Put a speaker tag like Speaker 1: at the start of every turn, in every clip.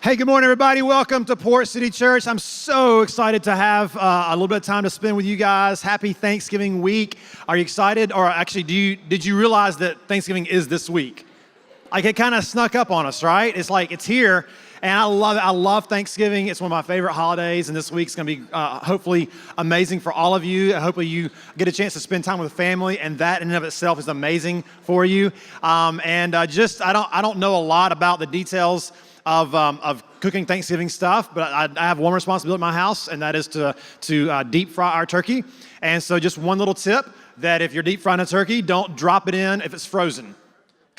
Speaker 1: Hey, good morning, everybody. Welcome to Port City Church. I'm so excited to have a little bit of time to spend with you guys. Happy Thanksgiving week. Are you excited? Or actually, did you realize that Thanksgiving is this week? Like, it kind of snuck up on us, right? It's like it's here, and I love it. I love Thanksgiving. It's one of my favorite holidays, and this week's going to be hopefully amazing for all of you. Hopefully, you get a chance to spend time with family, and that in and of itself is amazing for you. I don't know a lot about the details of cooking Thanksgiving stuff, but I have one responsibility in my house, and that is to deep fry our turkey. And so just one little tip, that if you're deep frying a turkey, don't drop it in if it's frozen.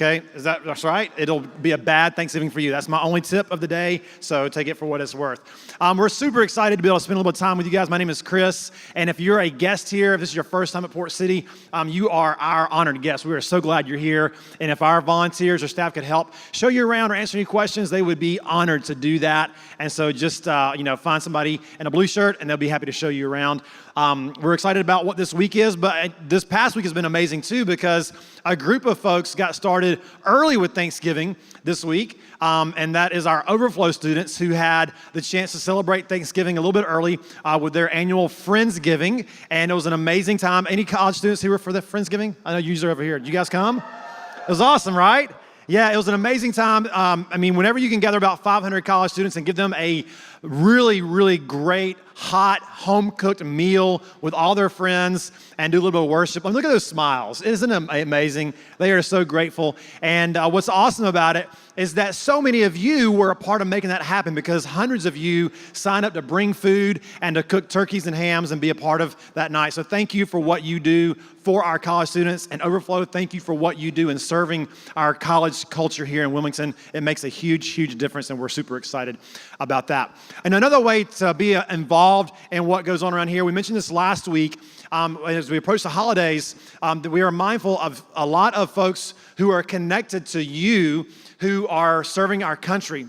Speaker 1: Okay, that's right? It'll be a bad Thanksgiving for you. That's my only tip of the day, so take it for what it's worth. We're super excited to be able to spend a little bit of time with you guys. My name is Chris, and if you're a guest here, if this is your first time at Port City, you are our honored guest. We are so glad you're here, and if our volunteers or staff could help show you around or answer any questions, they would be honored to do that. And so just, find somebody in a blue shirt, and they'll be happy to show you around. We're excited about what this week is, but this past week has been amazing too, because a group of folks got started early with Thanksgiving this week, and that is our Overflow students who had the chance to celebrate Thanksgiving a little bit early with their annual Friendsgiving, and it was an amazing time. Any college students who were for the Friendsgiving? I know you are over here. Did you guys come? It was awesome, right? Yeah, it was an amazing time. Whenever you can gather about 500 college students and give them a really, really great, hot, home-cooked meal with all their friends and do a little bit of worship. Look at those smiles. Isn't it amazing? They are so grateful. And what's awesome about it is that so many of you were a part of making that happen, because hundreds of you signed up to bring food and to cook turkeys and hams and be a part of that night. So thank you for what you do for our college students. And Overflow, thank you for what you do in serving our college culture here in Wilmington. It makes a huge, huge difference, and we're super excited about that. And another way to be involved in what goes on around here, we mentioned this last week, as we approach the holidays, that we are mindful of a lot of folks who are connected to you who are serving our country.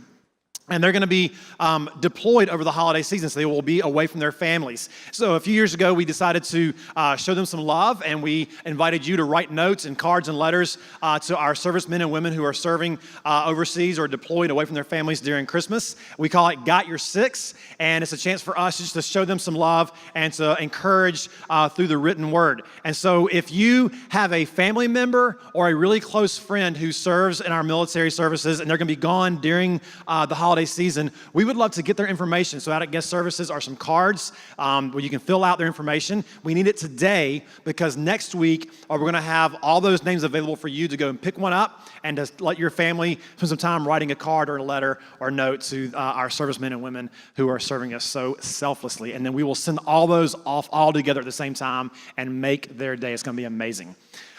Speaker 1: And they're going to be deployed over the holiday season, so they will be away from their families. So a few years ago, we decided to show them some love, and we invited you to write notes and cards and letters to our servicemen and women who are serving overseas or deployed away from their families during Christmas. We call it Got Your Six, and it's a chance for us just to show them some love and to encourage through the written word. And so if you have a family member or a really close friend who serves in our military services, and they're going to be gone during the holiday season, we would love to get their information. So out at guest services are some cards where you can fill out their information. We need it today, because next week we're going to have all those names available for you to go and pick one up and to let your family spend some time writing a card or a letter or note to our servicemen and women who are serving us so selflessly. And then we will send all those off all together at the same time and make their day. It's going to be amazing.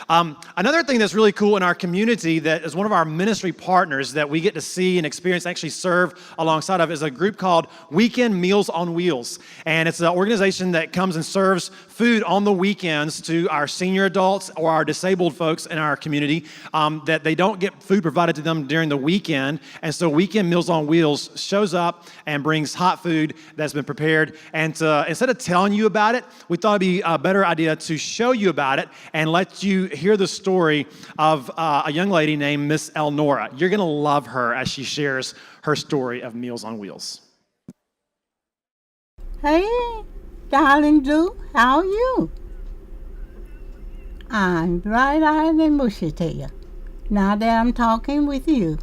Speaker 1: Another thing that's really cool in our community that is one of our ministry partners that we get to see and experience, actually serve alongside of, is a group called Weekend Meals on Wheels. And it's an organization that comes and serves food on the weekends to our senior adults or our disabled folks in our community that they don't get food provided to them during the weekend. And so Weekend Meals on Wheels shows up and brings hot food that's been prepared. And instead of telling you about it, we thought it'd be a better idea to show you about it and let you hear the story of a young lady named Miss Elnora. You're going to love her as she shares her story of Meals on Wheels.
Speaker 2: Hey, darling Drew, how are you? I'm bright-eyed and bushy to you, now that I'm talking with you.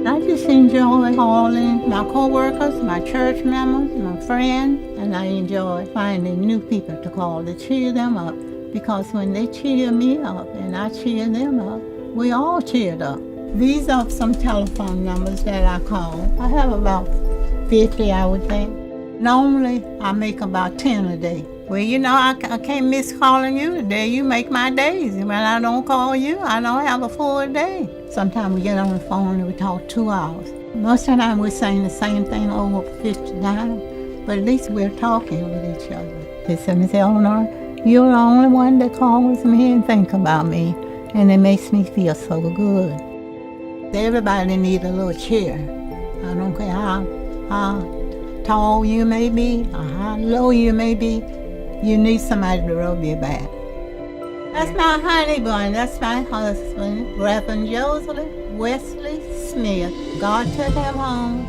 Speaker 2: I just enjoy calling my co-workers, my church members, my friends, and I enjoy finding new people to call to cheer them up, because when they cheer me up and I cheer them up, we all cheered up. These are some telephone numbers that I call. I have about 50, I would think. Normally, I make about 10 a day. Well, I can't miss calling you today. You make my days. When I don't call you, I don't have a full day. Sometimes we get on the phone and we talk 2 hours. Most of the time we're saying the same thing over 50 times, but at least we're talking with each other. They said, Miss Eleanor, you're the only one that calls me and think about me, and it makes me feel so good. Everybody needs a little cheer. I don't care how tall you may be or how low you may be, you need somebody to rub your back. That's my honey bun. That's my husband, Reverend Joseph Wesley Smith. God took him home,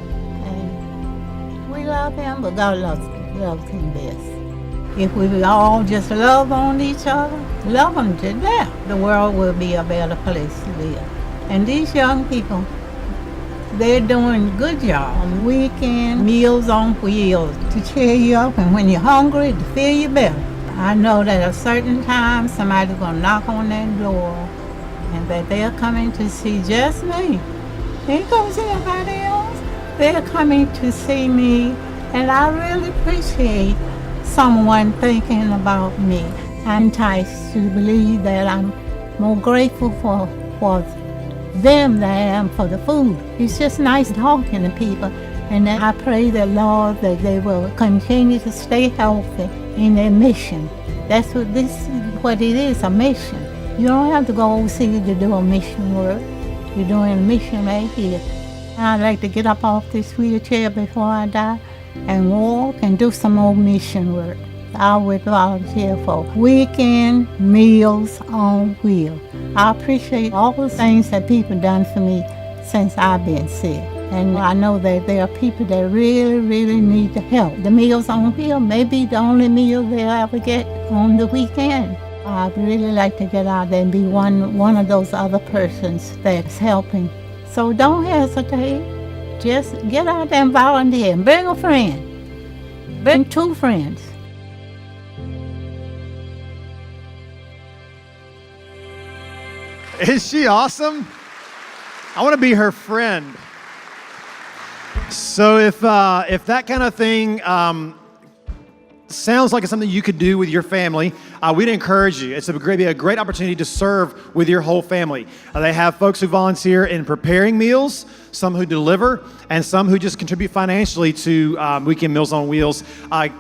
Speaker 2: and we love him, but God loves him best. If we would all just love on each other, love them to death, the world will be a better place to live. And these young people, they're doing a good job on weekend meals on wheels to cheer you up, and when you're hungry, to fill you better. I know that at a certain time, somebody's going to knock on that door, and that they're coming to see just me. They ain't going to see anybody else. They're coming to see me, and I really appreciate someone thinking about me. I'm enticed to believe that I'm more grateful for them than I am for the food. It's just nice talking to people, and I pray that, Lord, that they will continue to stay healthy in their mission. That's what it is, a mission. You don't have to go overseas to do a mission work. You're doing a mission right here. I'd like to get up off this wheelchair before I die and walk and do some more mission work. I would volunteer for weekend meals on wheels. I appreciate all the things that people done for me since I've been sick. And I know that there are people that really, really need the help. The Meals on Wheels may be the only meal they'll ever get on the weekend. I'd really like to get out there and be one of those other persons that's helping. So don't hesitate. Just get out there and volunteer. Bring a friend. Bring 2 friends.
Speaker 1: Is she awesome? I want to be her friend. So if that kind of thing sounds like it's something you could do with your family, we'd encourage you. It's be a great opportunity to serve with your whole family. They have folks who volunteer in preparing meals, some who deliver, and some who just contribute financially to Weekend Meals on Wheels.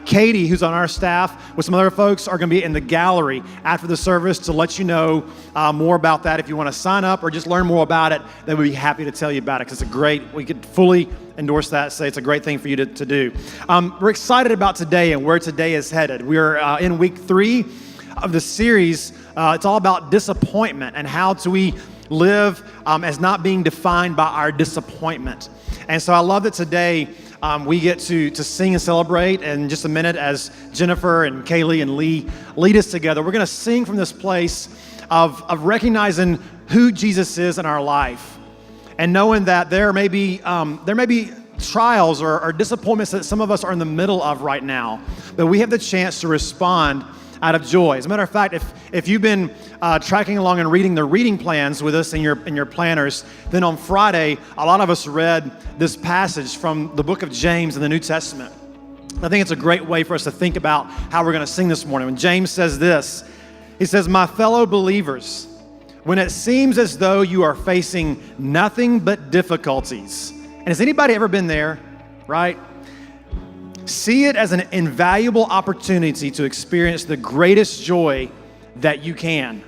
Speaker 1: Katie, who's on our staff, with some other folks, are going to be in the gallery after the service to let you know more about that. If you want to sign up or just learn more about it, they would be happy to tell you about it, because we could fully endorse that, say it's a great thing for you to do. We're excited about today and where today is headed. We're in week 3 of the series. It's all about disappointment and how do we live as not being defined by our disappointment. And so I love that today we get to sing and celebrate. In just a minute, as Jennifer and Kaylee and Lee lead us together, we're going to sing from this place of recognizing who Jesus is in our life, and knowing that there may be trials or disappointments that some of us are in the middle of right now, but we have the chance to respond out of joy. As a matter of fact, if you've been tracking along and reading the reading plans with us in your planners, then on Friday, a lot of us read this passage from the book of James in the New Testament. I think it's a great way for us to think about how we're going to sing this morning. When James says this, he says, "My fellow believers, when it seems as though you are facing nothing but difficulties," and has anybody ever been there, right? "See it as an invaluable opportunity to experience the greatest joy that you can.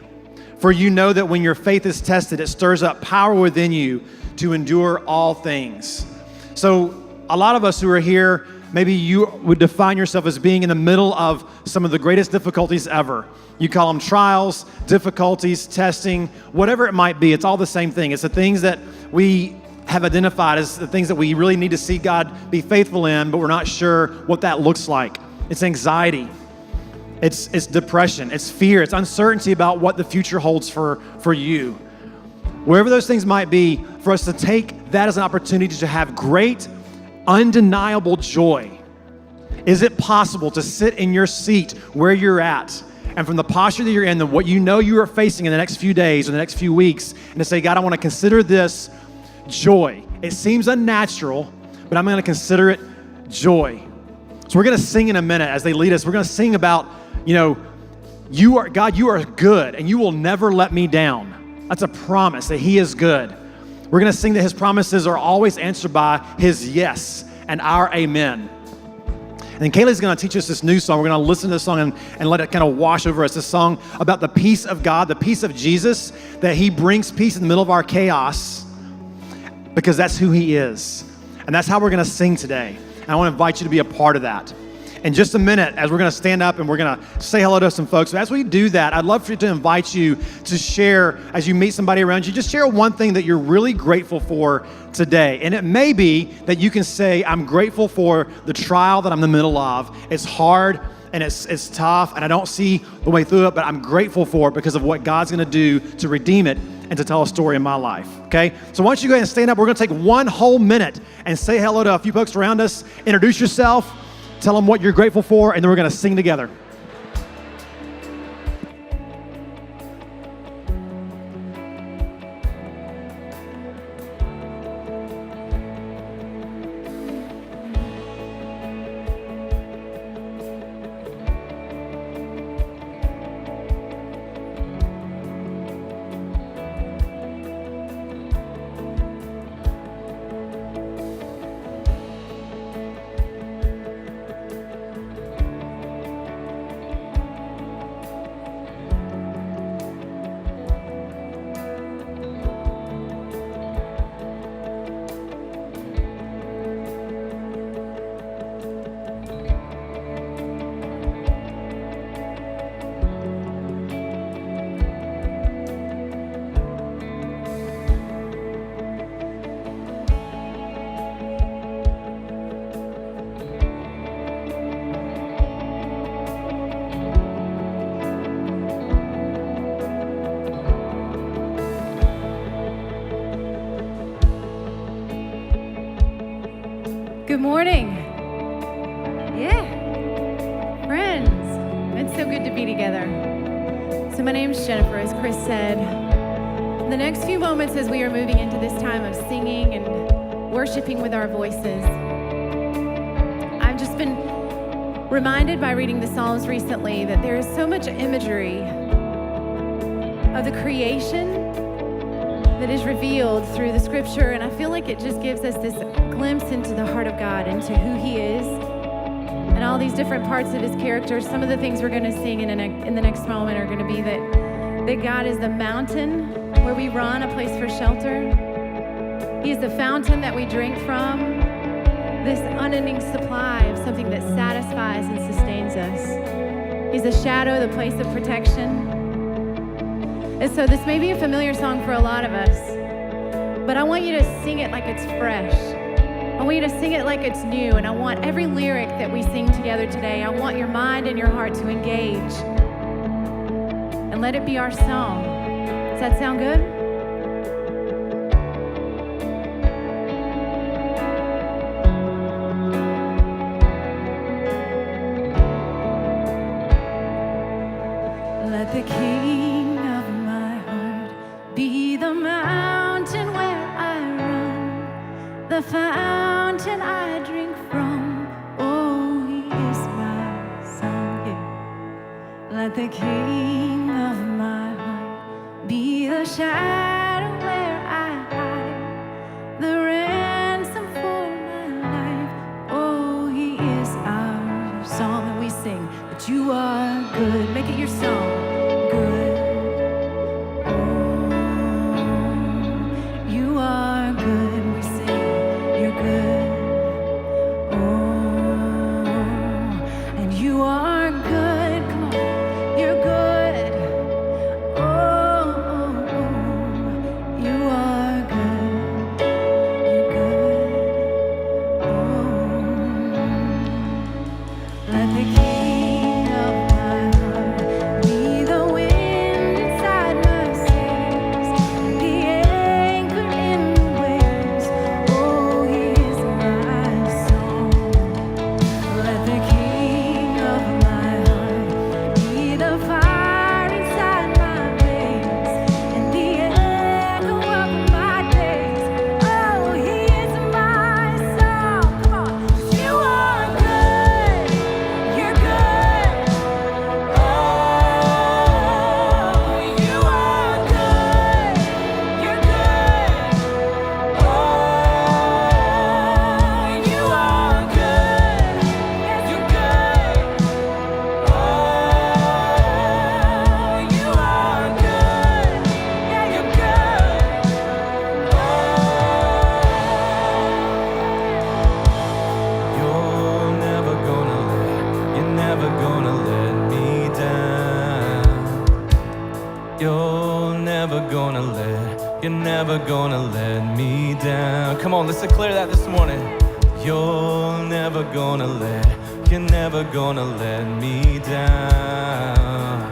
Speaker 1: For you know that when your faith is tested, it stirs up power within you to endure all things." So a lot of us who are here, maybe you would define yourself as being in the middle of some of the greatest difficulties ever. You call them trials, difficulties, testing, whatever it might be. It's all the same thing. It's the things that we have identified as the things that we really need to see God be faithful in, but we're not sure what that looks like. It's anxiety. It's depression. It's fear. It's uncertainty about what the future holds for you. Wherever those things might be, for us to take that as an opportunity to have great, undeniable joy. Is it possible to sit in your seat where you're at, and from the posture that you're in, what you know you are facing in the next few days or the next few weeks, and to say, God, I want to consider this joy. It seems unnatural, but I'm going to consider it joy. So we're going to sing in a minute as they lead us. We're going to sing about, you are God, you are good, and you will never let me down. That's a promise that He is good. We're going to sing that His promises are always answered by His yes and our amen. And then Kaylee's going to teach us this new song. We're going to listen to this song and let it kind of wash over us. This song about the peace of God, the peace of Jesus, that He brings peace in the middle of our chaos, because that's who He is. And that's how we're going to sing today. And I want to invite you to be a part of that. in just a minute as we're going to stand up and we're going to say hello to some folks. So as we do that, I'd love for you to invite you to share, as you meet somebody around you, just share one thing that you're really grateful for today. And it may be that you can say, I'm grateful for the trial that I'm in the middle of. It's hard and it's tough and I don't see the way through it, but I'm grateful for it because of what God's going to do to redeem it and to tell a story in my life, okay? So why don't you go ahead and stand up. We're going to take one whole minute and say hello to a few folks around us. Introduce yourself, tell them what you're grateful for, and then we're going to sing together.
Speaker 3: Good morning. Yeah. Friends, it's so good to be together. So my name's Jennifer, as Chris said. The next few moments as we are moving into this time of singing and worshiping with our voices, I've just been reminded by reading the Psalms recently that there is so much imagery of the creation that is revealed through the scripture, and I feel like it just gives us this glimpse into the heart of God, into who he is, and all these different parts of his character. Some of the things we're going to sing in the next moment are going to be that God is the mountain where we run, a place for shelter. He is the fountain that we drink from, this unending supply of something that satisfies and sustains us. He's the shadow, the place of protection. And so this may be a familiar song for a lot of us, but I want you to sing it like it's fresh. I want you to sing it like it's new, and I want every lyric that we sing together today, I want your mind and your heart to engage and let it be our song. Does that sound good? Let the King of my heart be the mountain where I run, the fountain I drink from. Oh, he is my song. Yeah. Let the King of my heart be the shadow where I hide, the ransom for my life. Oh, he is our song, and we sing that you are good. Make it your song. Good. Oh, you are good. We sing, you're good. Oh, and you are good. Come on, you're good. Oh, you are good. You're good. Oh, let the King of my heart be
Speaker 4: gonna let me down. Come on, let's declare that this morning. You're never gonna let me down.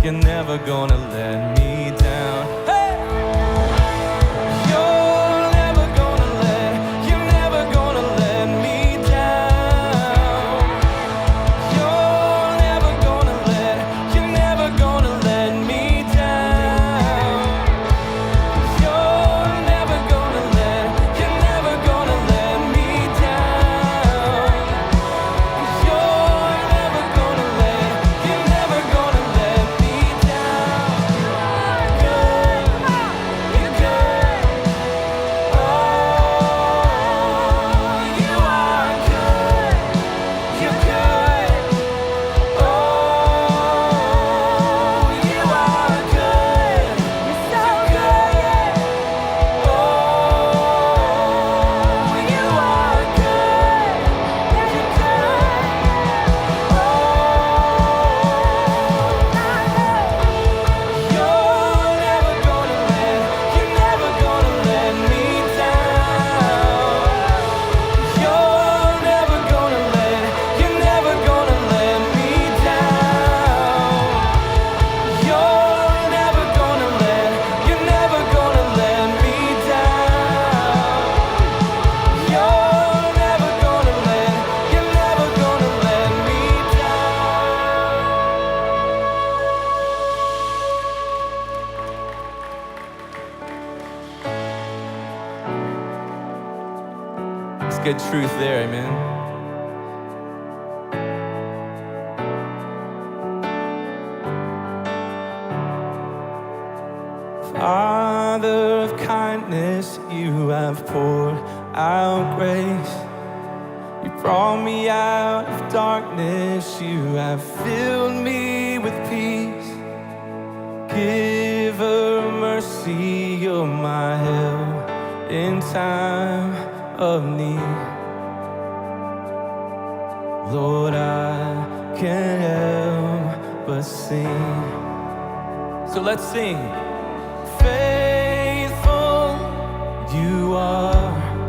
Speaker 4: You're never gonna let me down. Hey! You're never gonna let me down. You're never gonna let me down. You're never gonna let me down. You're never gonna let me down. You're good, you're good. Oh, you are good, you're good. Oh, you are good, you're so good. Oh, you are good, you're good. Oh, you're never gonna let me down. You're never gonna let me down. You're never gonna let me down. You're never gonna let me down. It's good truth there, amen. Father of kindness, you have poured out grace. You brought me out of darkness, you have filled me with peace. Giver of mercy, you're my help in time of need. Lord, I can't help but sing. So let's sing. Faithful you are,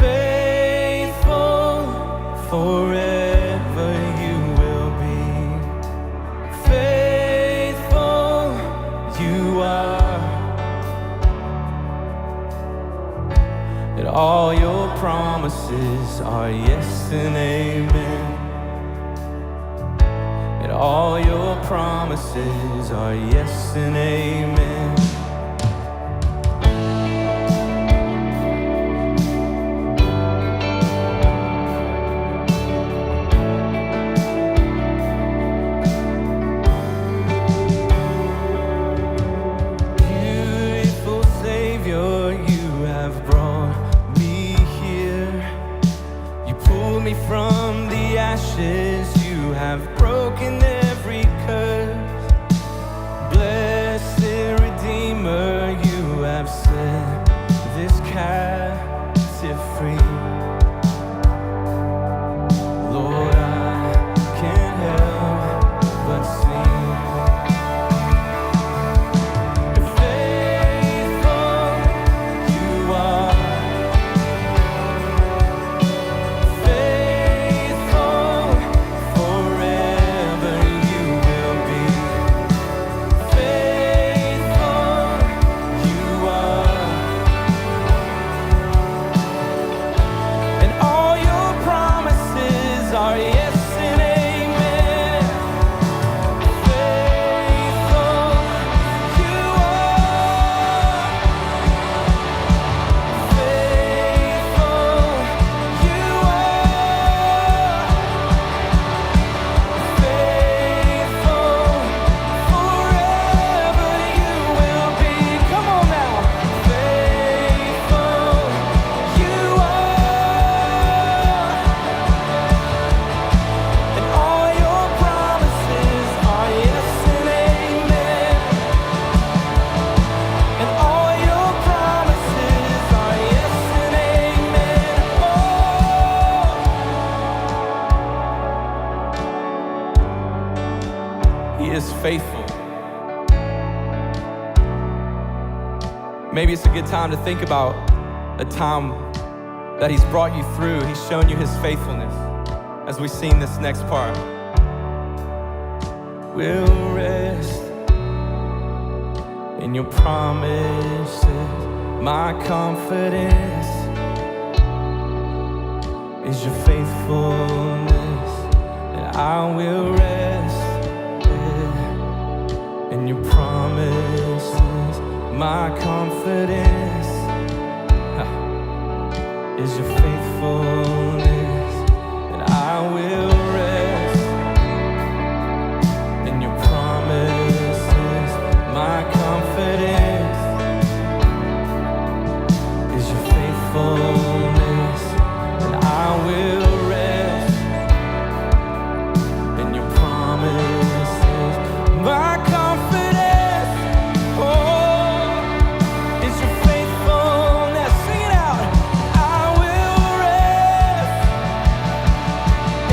Speaker 4: faithful forever you will be. Faithful you are, and all your promises are yes and amen. And all your promises are yes and amen. Beautiful Savior, you have brought me here. You pulled me from the ashes, you have broken every curse. Blessed Redeemer, He is faithful. Maybe it's a good time to think about a time that He's brought you through. He's shown you His faithfulness as we sing this next part. We'll rest in your promises. My confidence is your faithfulness, and I will rest in your promises. My confidence is your faithfulness, and I will rest in your promises. My confidence is your faithfulness, and I will rest in your promises. My confidence, oh, is your faithfulness. Sing it out. I will rest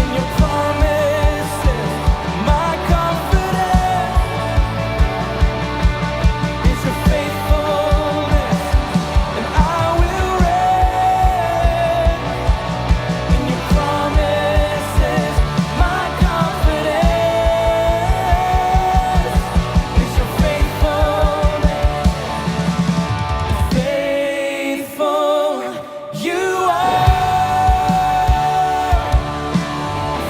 Speaker 4: in your promises. My confidence is your faithfulness, and I will rest in your promises. My confidence is your faithfulness. Faithful you are,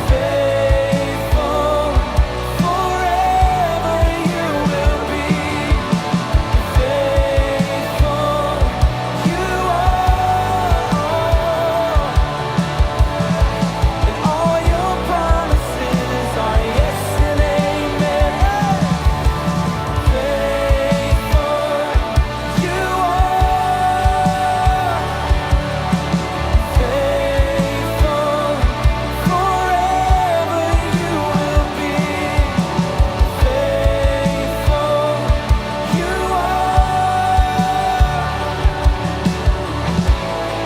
Speaker 4: faithful forever you will be. Faithful you are, and all your promises are yes and amen. Faithful you are, faithful forever you will be. Faithful you are,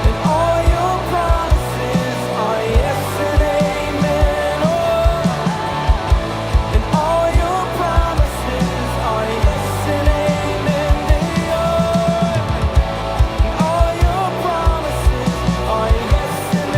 Speaker 4: and all your promises are yes and amen. Oh, and all your promises are yes and amen. They are. And all your promises are yes and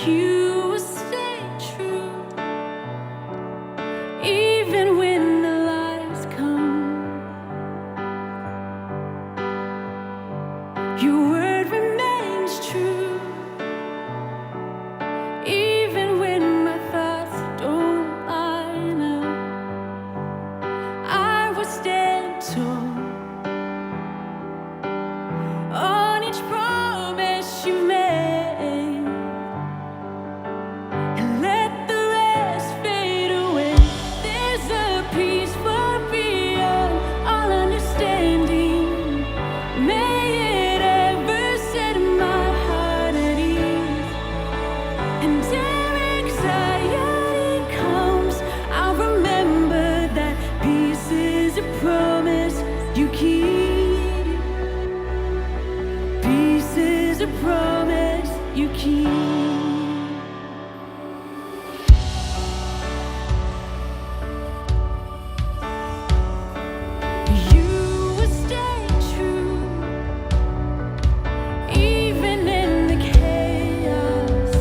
Speaker 3: You will stay true, even when the lies come. Your word remains true, even when my thoughts don't line up. I will stand tall on each promise you made. And let the rest fade away. There's a peace far beyond all understanding. May it ever set my heart at ease. And ere anxiety comes, I'll remember that peace is a promise you keep. Peace is a promise you keep. You will stay true, even in the chaos.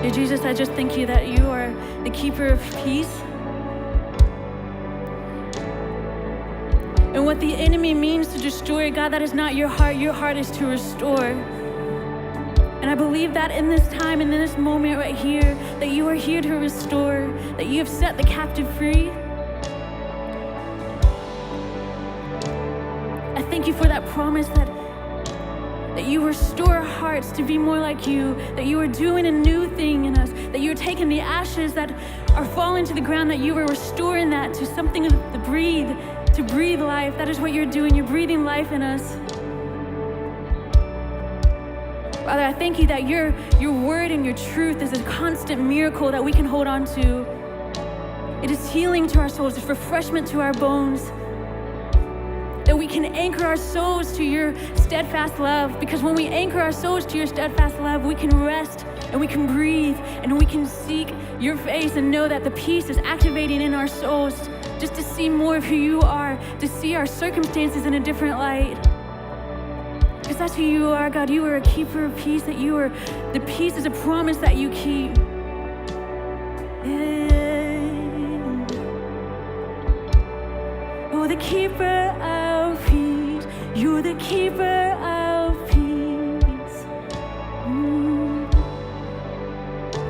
Speaker 5: Dear Jesus, I just thank you that you are the keeper of peace. And what the enemy means to destroy, God, that is not your heart. Your heart is to restore. And I believe that in this time, and in this moment right here, that you are here to restore, that you have set the captive free. I thank you for that promise that you restore our hearts to be more like you, that you are doing a new thing in us, that you're taking the ashes that are falling to the ground, that you are restoring that to something to breathe life. That is what you're doing. You're breathing life in us. Father, I thank you that your word and your truth is a constant miracle that we can hold on to. It is healing to our souls. It's refreshment to our bones. That we can anchor our souls to your steadfast love. Because when we anchor our souls to your steadfast love, we can rest and we can breathe and we can seek your face and know that the peace is activating in our souls just to see more of who you are, to see our circumstances in a different light. Because that's who you are, God. You are a keeper of peace, that you are, the peace is a promise that you keep. You're the keeper of peace. You're the keeper of peace.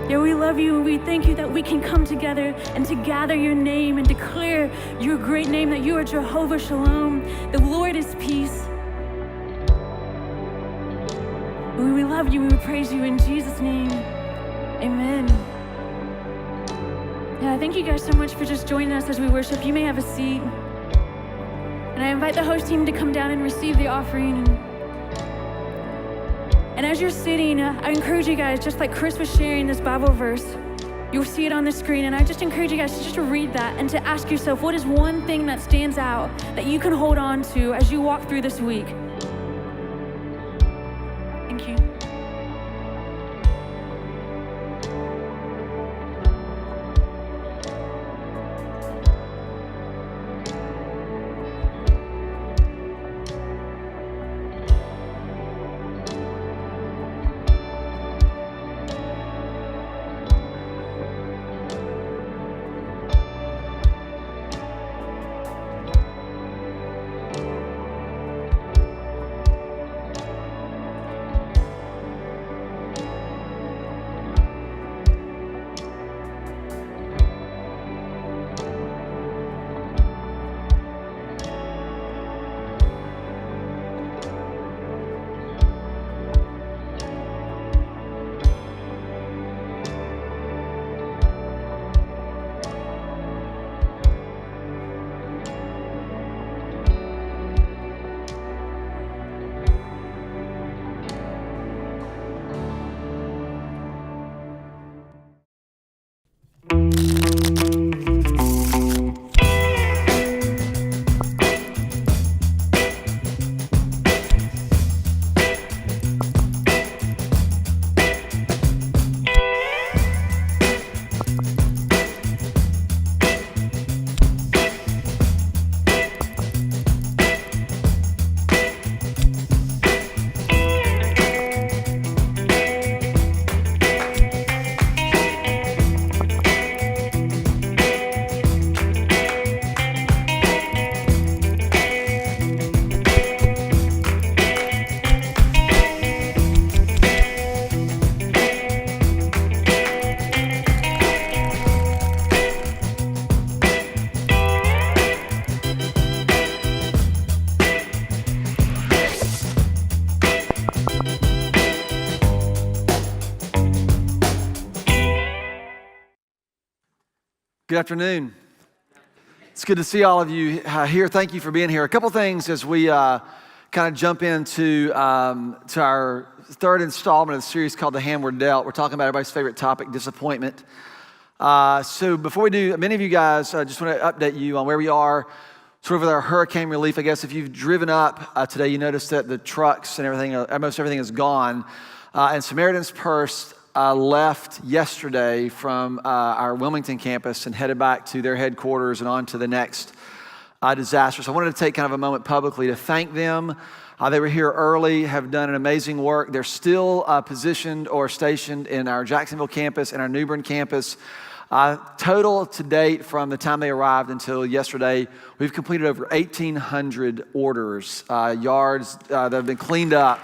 Speaker 5: Yeah, we love you and we thank you that we can come together and to gather your name and declare your great name, that you are Jehovah Shalom. The Lord is peace. We love you, we praise you in Jesus' name. Amen. Yeah, thank you guys so much for just joining us as we worship. You may have a seat. And I invite the host team to come down and receive the offering. And as you're sitting, I encourage you guys, just like Chris was sharing this Bible verse, you'll see it on the screen. And I just encourage you guys to read that and to ask yourself, what is one thing that stands out that you can hold on to as you walk through this week? Thank you.
Speaker 6: Good afternoon. It's good to see all of you here. Thank you for being here. A couple things as we kind of jump into to our third installment of the series called The Hand We're Dealt. We're talking about everybody's favorite topic, disappointment. So before we do, many of you guys, just want to update you on where we are sort of with our hurricane relief. I guess if you've driven up today, you noticed that the trucks and everything, almost everything is gone. And Samaritan's Purse left yesterday from our Wilmington campus and headed back to their headquarters and on to the next disaster. So I wanted to take kind of a moment publicly to thank them They were here early, have done an amazing work. They're still positioned or stationed in our Jacksonville campus and our New Bern campus. Total to date from the time they arrived until yesterday, we've completed over 1,800 orders, yards that have been cleaned up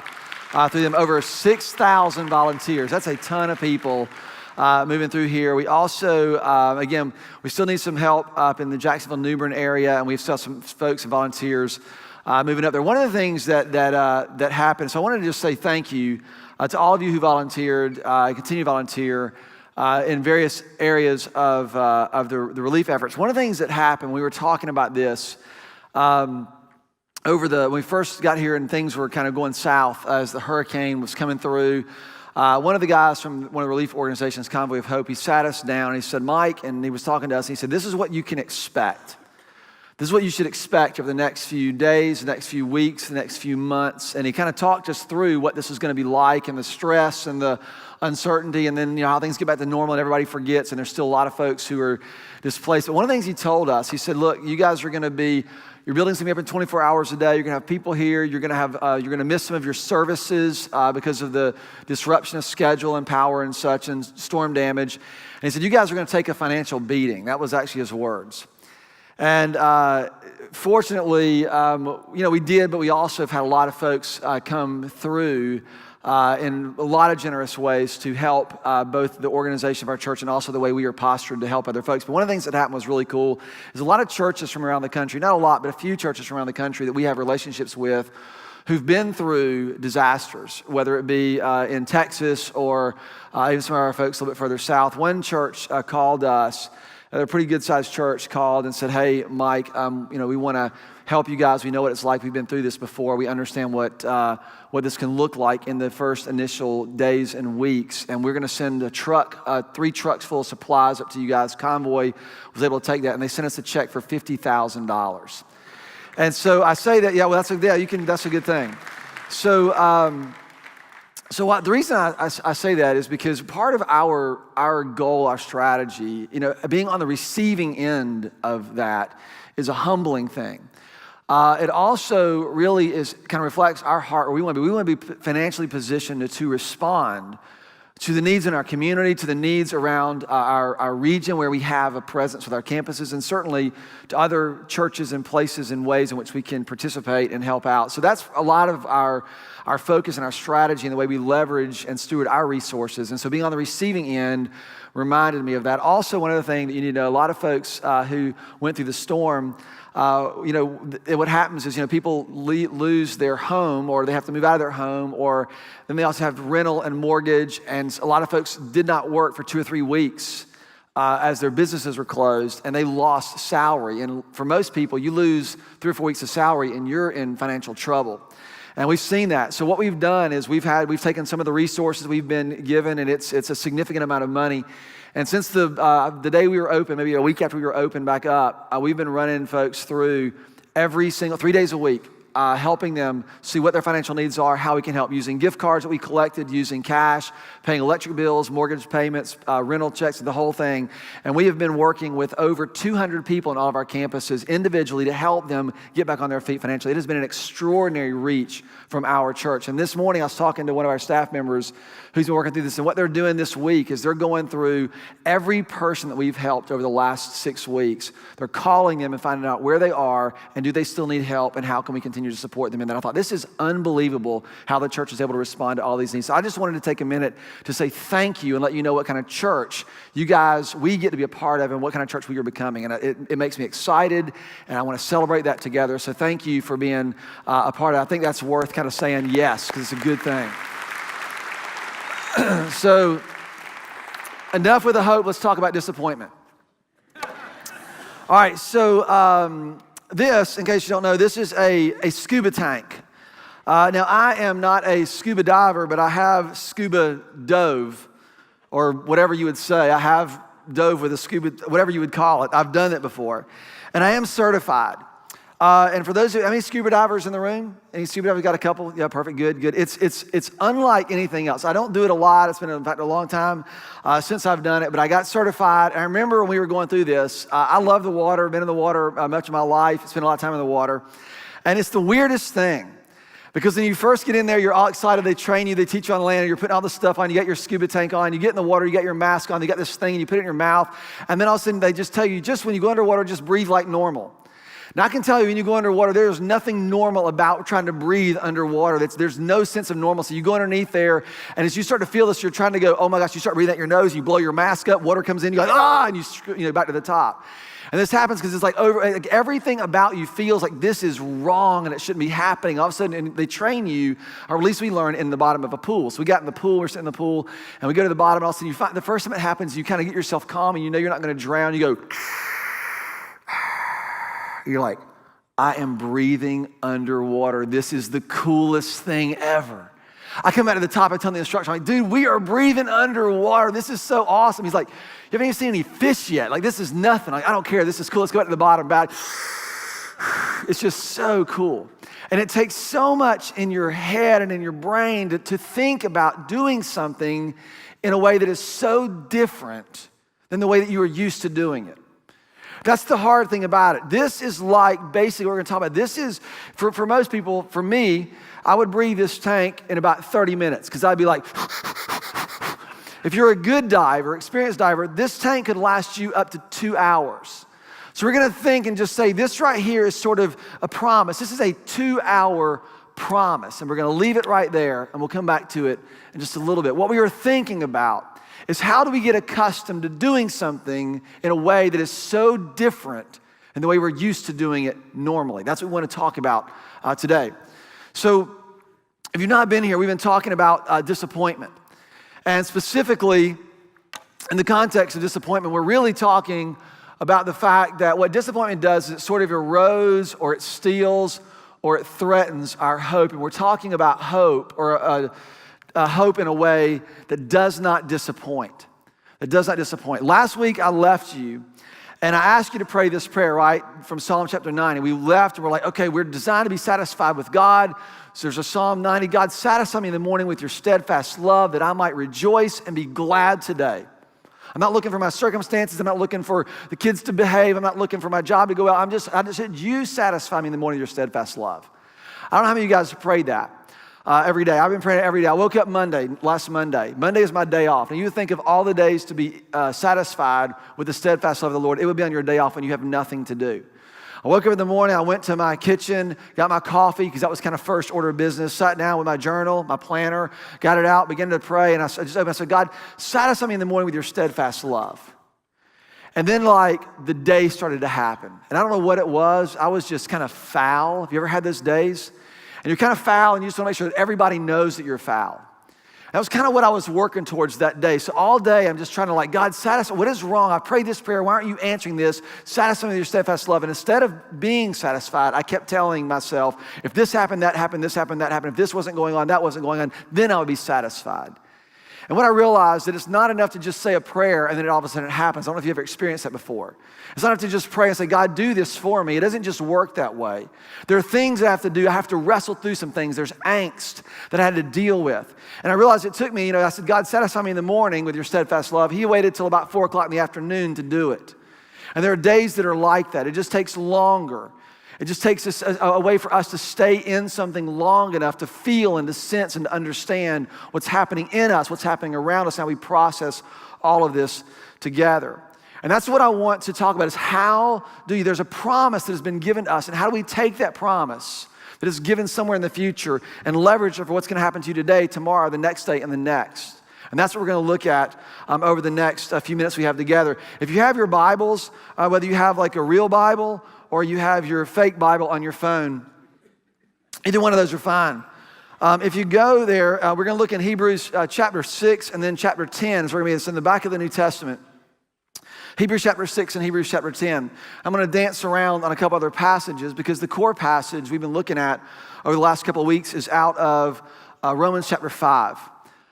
Speaker 6: through them. Over 6,000 volunteers. That's a ton of people moving through here. We also, again, we still need some help up in the Jacksonville, New Bern area, and we've still some folks and volunteers moving up there. One of the things that happened, so I wanted to just say thank you to all of you who volunteered, continue to volunteer in various areas of the relief efforts. One of the things that happened, we were talking about this when we first got here and things were kind of going south as the hurricane was coming through. One of the guys from one of the relief organizations, Convoy of Hope, he sat us down and he said, Mike, and he was talking to us, and he said, this is what you can expect. This is what you should expect over the next few days, the next few weeks, the next few months. And he kind of talked us through what this is going to be like and the stress and the uncertainty, and then how things get back to normal and everybody forgets, and there's still a lot of folks who are displaced. But one of the things he told us, he said, look, you guys are going to be, your building's going to be open 24 hours a day. You're going to have people here. You're going to miss some of your services because of the disruption of schedule and power and such and storm damage. And he said, you guys are going to take a financial beating. That was actually his words. And fortunately, we did, but we also have had a lot of folks come through in a lot of generous ways to help both the organization of our church and also the way we are postured to help other folks. But one of the things that happened was really cool is a lot of churches from around the country, not a lot, but a few churches from around the country that we have relationships with who've been through disasters, whether it be in Texas or even some of our folks a little bit further south. One church called us. A pretty good-sized church called and said, hey, Mike, we want to help you guys. We know what it's like. We've been through this before. We understand what this can look like in the first initial days and weeks. And we're going to send a truck, 3 trucks full of supplies up to you guys. Convoy was able to take that, and they sent us a check for $50,000. And so I say that, that's a good thing. So the reason I say that is because part of our goal, our strategy, being on the receiving end of that is a humbling thing. It also really kind of reflects our heart where we want to be. We want to be financially positioned to respond to the needs in our community, to the needs around our region where we have a presence with our campuses, and certainly to other churches and places and ways in which we can participate and help out. So that's a lot of our focus and our strategy and the way we leverage and steward our resources. And so being on the receiving end reminded me of that. Also, one other thing that you need to know, a lot of folks who went through the storm, what happens is, people lose their home, or they have to move out of their home, or then they also have rental and mortgage. And a lot of folks did not work for 2 or 3 weeks as their businesses were closed, and they lost salary. And for most people, you lose 3 or 4 weeks of salary and you're in financial trouble. And we've seen that. So what we've done is we've taken some of the resources we've been given, and it's a significant amount of money. And since the day we were open, maybe a week after we were open back up, we've been running folks through every single 3 days a week, helping them see what their financial needs are, how we can help, using gift cards that we collected, using cash, paying electric bills, mortgage payments, rental checks, the whole thing. And we have been working with over 200 people on all of our campuses individually to help them get back on their feet financially. It has been an extraordinary reach from our church. And this morning I was talking to one of our staff members who's been working through this, and what they're doing this week is they're going through every person that we've helped over the last 6 weeks. They're calling them and finding out where they are and do they still need help and how can we continue to support them in that. I thought, this is unbelievable how the church is able to respond to all these needs. So I just wanted to take a minute to say thank you and let you know what kind of church we get to be a part of and what kind of church we are becoming. And it makes me excited, and I want to celebrate that together. So thank you for being a part of it. I think that's worth kind of saying yes, because it's a good thing. So enough with the hope. Let's talk about disappointment. All right, so this, in case you don't know, this is a scuba tank. Now, I am not a scuba diver, but I have scuba dove, or whatever you would say. I have dove with a scuba, whatever you would call it. I've done it before. And I am certified. And for those how many scuba divers in the room? Any scuba divers? Got a couple? Yeah, perfect, good. It's unlike anything else. I don't do it a lot. It's been, in fact, a long time since I've done it, but I got certified. I remember when we were going through this, I love the water, been in the water much of my life, spent a lot of time in the water. And it's the weirdest thing, Because when you first get in there, you're all excited. They train you, they teach you on land, and you're putting all this stuff on. You got your scuba tank on, you get in the water, you got your mask on, you got this thing, and you put it in your mouth. And then all of a sudden, they just tell you, just when you go underwater, just breathe like normal. Now, I can tell you, when you go underwater, there's nothing normal about trying to breathe underwater. There's no sense of normalcy. You go underneath there, and as you start to feel this, you're trying to go, oh my gosh, you start breathing out your nose, you blow your mask up, water comes in, you go, ah, and you back to the top. And this happens because it's like everything about you feels like this is wrong and it shouldn't be happening. All of a sudden, and they train you, or at least we learn, in the bottom of a pool. So we got in the pool, we're sitting in the pool, and we go to the bottom, and all of a sudden you find, the first time it happens, you kind of get yourself calm, and you know you're not going to drown. You go, you're like, I am breathing underwater. This is the coolest thing ever. I come out to the top, I tell the instructor, I'm like, dude, we are breathing underwater. This is so awesome. He's like, you haven't even seen any fish yet. Like, this is nothing. Like, I don't care. This is cool. Let's go back to the bottom. It's just so cool. And it takes so much in your head and in your brain to think about doing something in a way that is so different than the way that you are used to doing it. That's the hard thing about it. This is like basically what we're going to talk about. This is, for most people, for me, I would breathe this tank in about 30 minutes because I'd be like, if you're a good diver, experienced diver, this tank could last you up to 2 hours. So we're going to think and just say this right here is sort of a promise. This is a 2-hour promise, and we're going to leave it right there, and we'll come back to it in just a little bit. What we were thinking about is how do we get accustomed to doing something in a way that is so different than the way we're used to doing it normally. That's what we want to talk about today. So if you've not been here, we've been talking about disappointment. And specifically, in the context of disappointment, we're really talking about the fact that what disappointment does is it sort of erodes or it steals or it threatens our hope. And we're talking about hope, or a hope in a way that does not disappoint. That does not disappoint. Last week, I left you, and I asked you to pray this prayer, right, from Psalm chapter 9. And we left, and we're like, okay, we're designed to be satisfied with God. So there's a Psalm 90. God, satisfy me in the morning with your steadfast love, that I might rejoice and be glad today. I'm not looking for my circumstances. I'm not looking for the kids to behave. I'm not looking for my job to go out. I just said, you satisfy me in the morning with your steadfast love. I don't know how many of you guys have prayed that. Every day. I've been praying every day. I woke up last Monday. Monday is my day off. And you think of all the days to be satisfied with the steadfast love of the Lord, it would be on your day off when you have nothing to do. I woke up in the morning, I went to my kitchen, got my coffee, because that was kind of first order of business, sat down with my journal, my planner, got it out, began to pray, and I just opened, I said, God, satisfy me in the morning with your steadfast love. And then the day started to happen. And I don't know what it was. I was just kind of foul. Have you ever had those days? And you're kind of foul, and you just want to make sure that everybody knows that you're foul. That was kind of what I was working towards that day. So all day, I'm just trying to God, satisfy, what is wrong? I prayed this prayer. Why aren't you answering this? Satisfy me with your steadfast love. And instead of being satisfied, I kept telling myself, if this happened, that happened, this happened, that happened. If this wasn't going on, that wasn't going on, then I would be satisfied. And when I realized that it's not enough to just say a prayer and then all of a sudden it happens. I don't know if you've ever experienced that before. It's not enough to just pray and say, God, do this for me. It doesn't just work that way. There are things that I have to do. I have to wrestle through some things. There's angst that I had to deal with. And I realized it took me, I said, God, satisfy me in the morning with your steadfast love. He waited till about 4 o'clock in the afternoon to do it. And there are days that are like that. It just takes longer. It just takes us a way for us to stay in something long enough to feel and to sense and to understand what's happening in us, what's happening around us, how we process all of this together. And that's what I want to talk about is there's a promise that has been given to us, and how do we take that promise that is given somewhere in the future and leverage it for what's going to happen to you today, tomorrow, the next day, and the next. And that's what we're going to look at over the next few minutes we have together. If you have your Bibles, whether you have a real Bible or you have your fake Bible on your phone, either one of those are fine. If you go there, we're going to look in Hebrews chapter 6 and then chapter 10. So we're going to be in the back of the New Testament. Hebrews chapter 6 and Hebrews chapter 10. I'm going to dance around on a couple other passages because the core passage we've been looking at over the last couple of weeks is out of Romans chapter 5.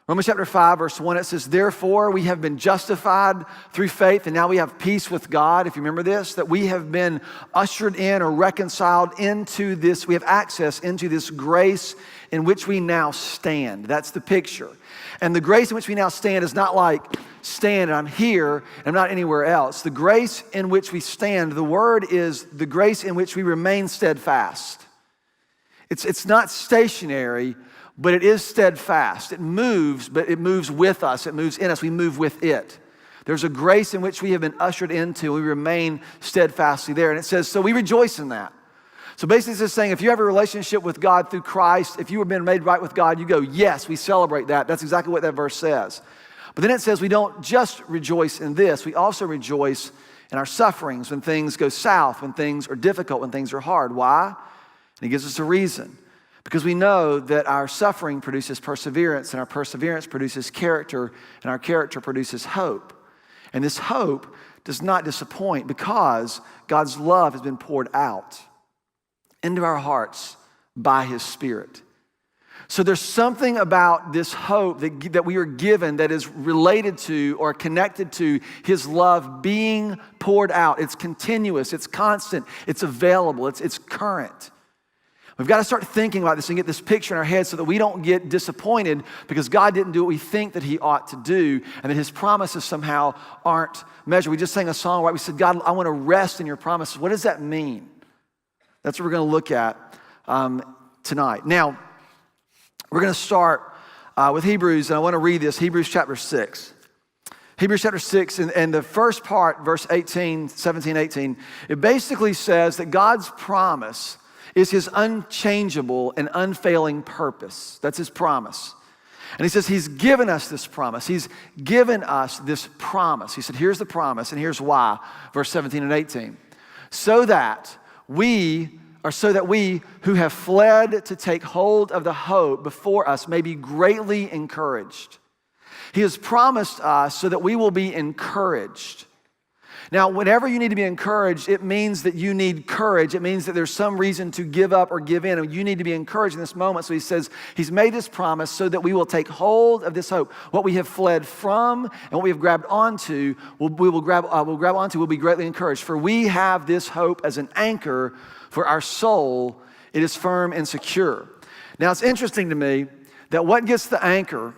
Speaker 6: Romans chapter 5, verse 1, it says, therefore we have been justified through faith, and now we have peace with God. If you remember this, that we have been ushered in or reconciled into this, we have access into this grace in which we now stand. That's the picture. And the grace in which we now stand is not like stand and I'm here and I'm not anywhere else. The grace in which we stand, the word is the grace in which we remain steadfast. It's not stationary, but it is steadfast. It moves, but it moves with us. It moves in us. We move with it. There's a grace in which we have been ushered into. We remain steadfastly there. And it says, so we rejoice in that. So basically it's just saying, if you have a relationship with God through Christ, if you have been made right with God, you go, yes, we celebrate that. That's exactly what that verse says. But then it says we don't just rejoice in this. We also rejoice in our sufferings when things go south, when things are difficult, when things are hard. Why? And he gives us a reason. Because we know that our suffering produces perseverance, and our perseverance produces character, and our character produces hope. And this hope does not disappoint because God's love has been poured out into our hearts by His Spirit. So there's something about this hope that we are given that is related to or connected to His love being poured out. It's continuous, it's constant, it's available, it's current. We've got to start thinking about this and get this picture in our head so that we don't get disappointed because God didn't do what we think that He ought to do and that His promises somehow aren't measured. We just sang a song, right? We said, God, I want to rest in your promises. What does that mean? That's what we're going to look at tonight. Now, we're going to start with Hebrews, and I want to read this, Hebrews chapter 6. Hebrews chapter 6, and the first part, verse 17, 18, it basically says that God's promise is His unchangeable and unfailing purpose. That's His promise. And He says He's given us this promise. He's given us this promise. He said, here's the promise, and here's why. Verse 17 and 18. So that we who have fled to take hold of the hope before us may be greatly encouraged. He has promised us so that we will be encouraged. Now, whenever you need to be encouraged, it means that you need courage. It means that there's some reason to give up or give in, and you need to be encouraged in this moment. So He says He's made this promise so that we will take hold of this hope. What we have fled from and what we have grabbed onto, we'll grab onto, we'll be greatly encouraged. For we have this hope as an anchor for our soul. It is firm and secure. Now, it's interesting to me that what gets the anchor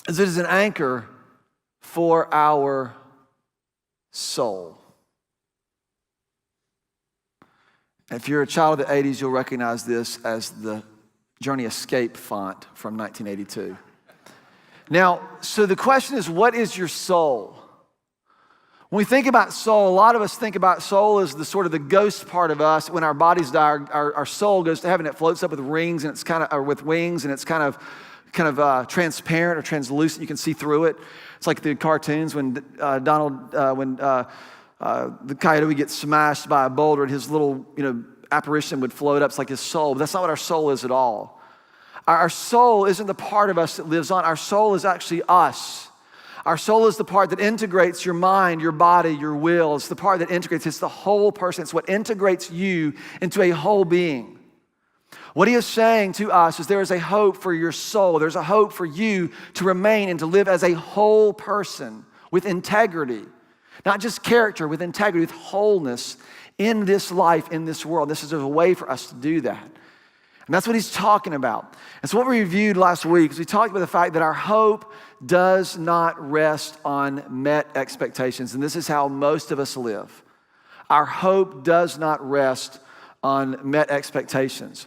Speaker 6: is it is an anchor for our soul. If you're a child of the 80s, you'll recognize this as the Journey Escape font from 1982. Now, so the question is, what is your soul? When we think about soul, a lot of us think about soul as the sort of the ghost part of us. When our bodies die, our soul goes to heaven. It floats up with wings, and it's or with wings, and it's kind of transparent or translucent. You can see through it. It's like the cartoons when the coyote gets smashed by a boulder, and his little apparition would float up. It's like his soul, but that's not what our soul is at all. Our soul isn't the part of us that lives on. Our soul is actually us. Our soul is the part that integrates your mind, your body, your will. It's the part that integrates. It's the whole person. It's what integrates you into a whole being. What He is saying to us is there is a hope for your soul. There's a hope for you to remain and to live as a whole person with integrity. Not just character, with integrity, with wholeness in this life, in this world. This is a way for us to do that. And that's what He's talking about. And so what we reviewed last week is we talked about the fact that our hope does not rest on met expectations. And this is how most of us live. Our hope does not rest on met expectations.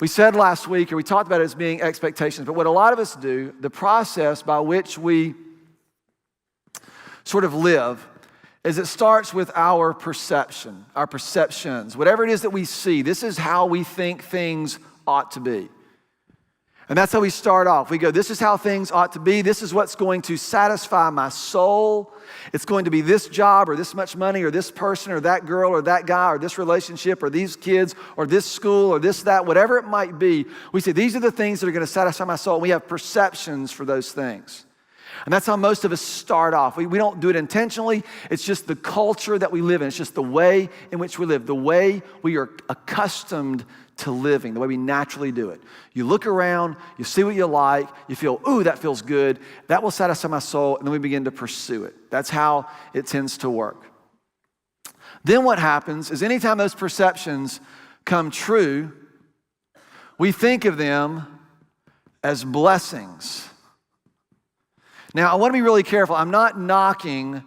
Speaker 6: We said last week, or we talked about it as being expectations, but what a lot of us do, the process by which we sort of live, is it starts with our perception, our perceptions. Whatever it is that we see, this is how we think things ought to be. And that's how we start off. We go, this is how things ought to be. This is what's going to satisfy my soul. It's going to be this job or this much money or this person or that girl or that guy or this relationship or these kids or this school or this, that, whatever it might be. We say, these are the things that are going to satisfy my soul. And we have perceptions for those things. And that's how most of us start off. We don't do it intentionally. It's just the culture that we live in. It's just the way in which we live, the way we are accustomed to living, the way we naturally do it. You look around, you see what you like, you feel, ooh, that feels good. That will satisfy my soul, and then we begin to pursue it. That's how it tends to work. Then what happens is anytime those perceptions come true, we think of them as blessings. Now, I want to be really careful. I'm not knocking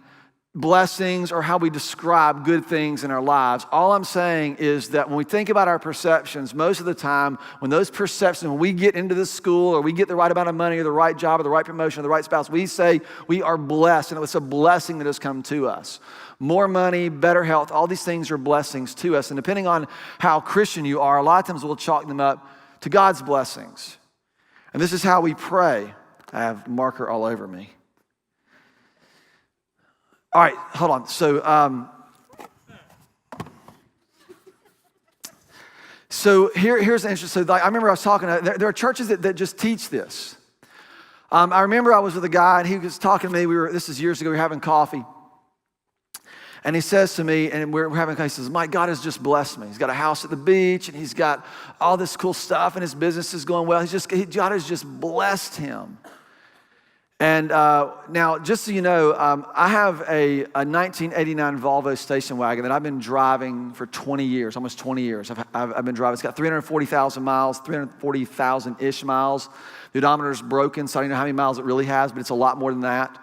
Speaker 6: blessings or how we describe good things in our lives. All I'm saying is that when we think about our perceptions, most of the time, when those perceptions, when we get into the school or we get the right amount of money or the right job or the right promotion or the right spouse, we say we are blessed, and it's a blessing that has come to us. More money, better health, all these things are blessings to us. And depending on how Christian you are, a lot of times we'll chalk them up to God's blessings. And this is how we pray. I have marker all over me. All right, hold on. So here's the interesting. So I remember I was talking. There are churches that just teach this. I remember I was with a guy and he was talking to me. This is years ago. We were having coffee, and he says to me, and we're having coffee. He says, "My God has just blessed me. He's got a house at the beach, and he's got all this cool stuff, and his business is going well. God has just blessed him." And now, just so you know, I have a 1989 Volvo station wagon that I've been driving for 20 years, almost 20 years. I've been driving. It's got 340,000 miles, 340,000-ish miles. The odometer's broken, so I don't know how many miles it really has, but it's a lot more than that.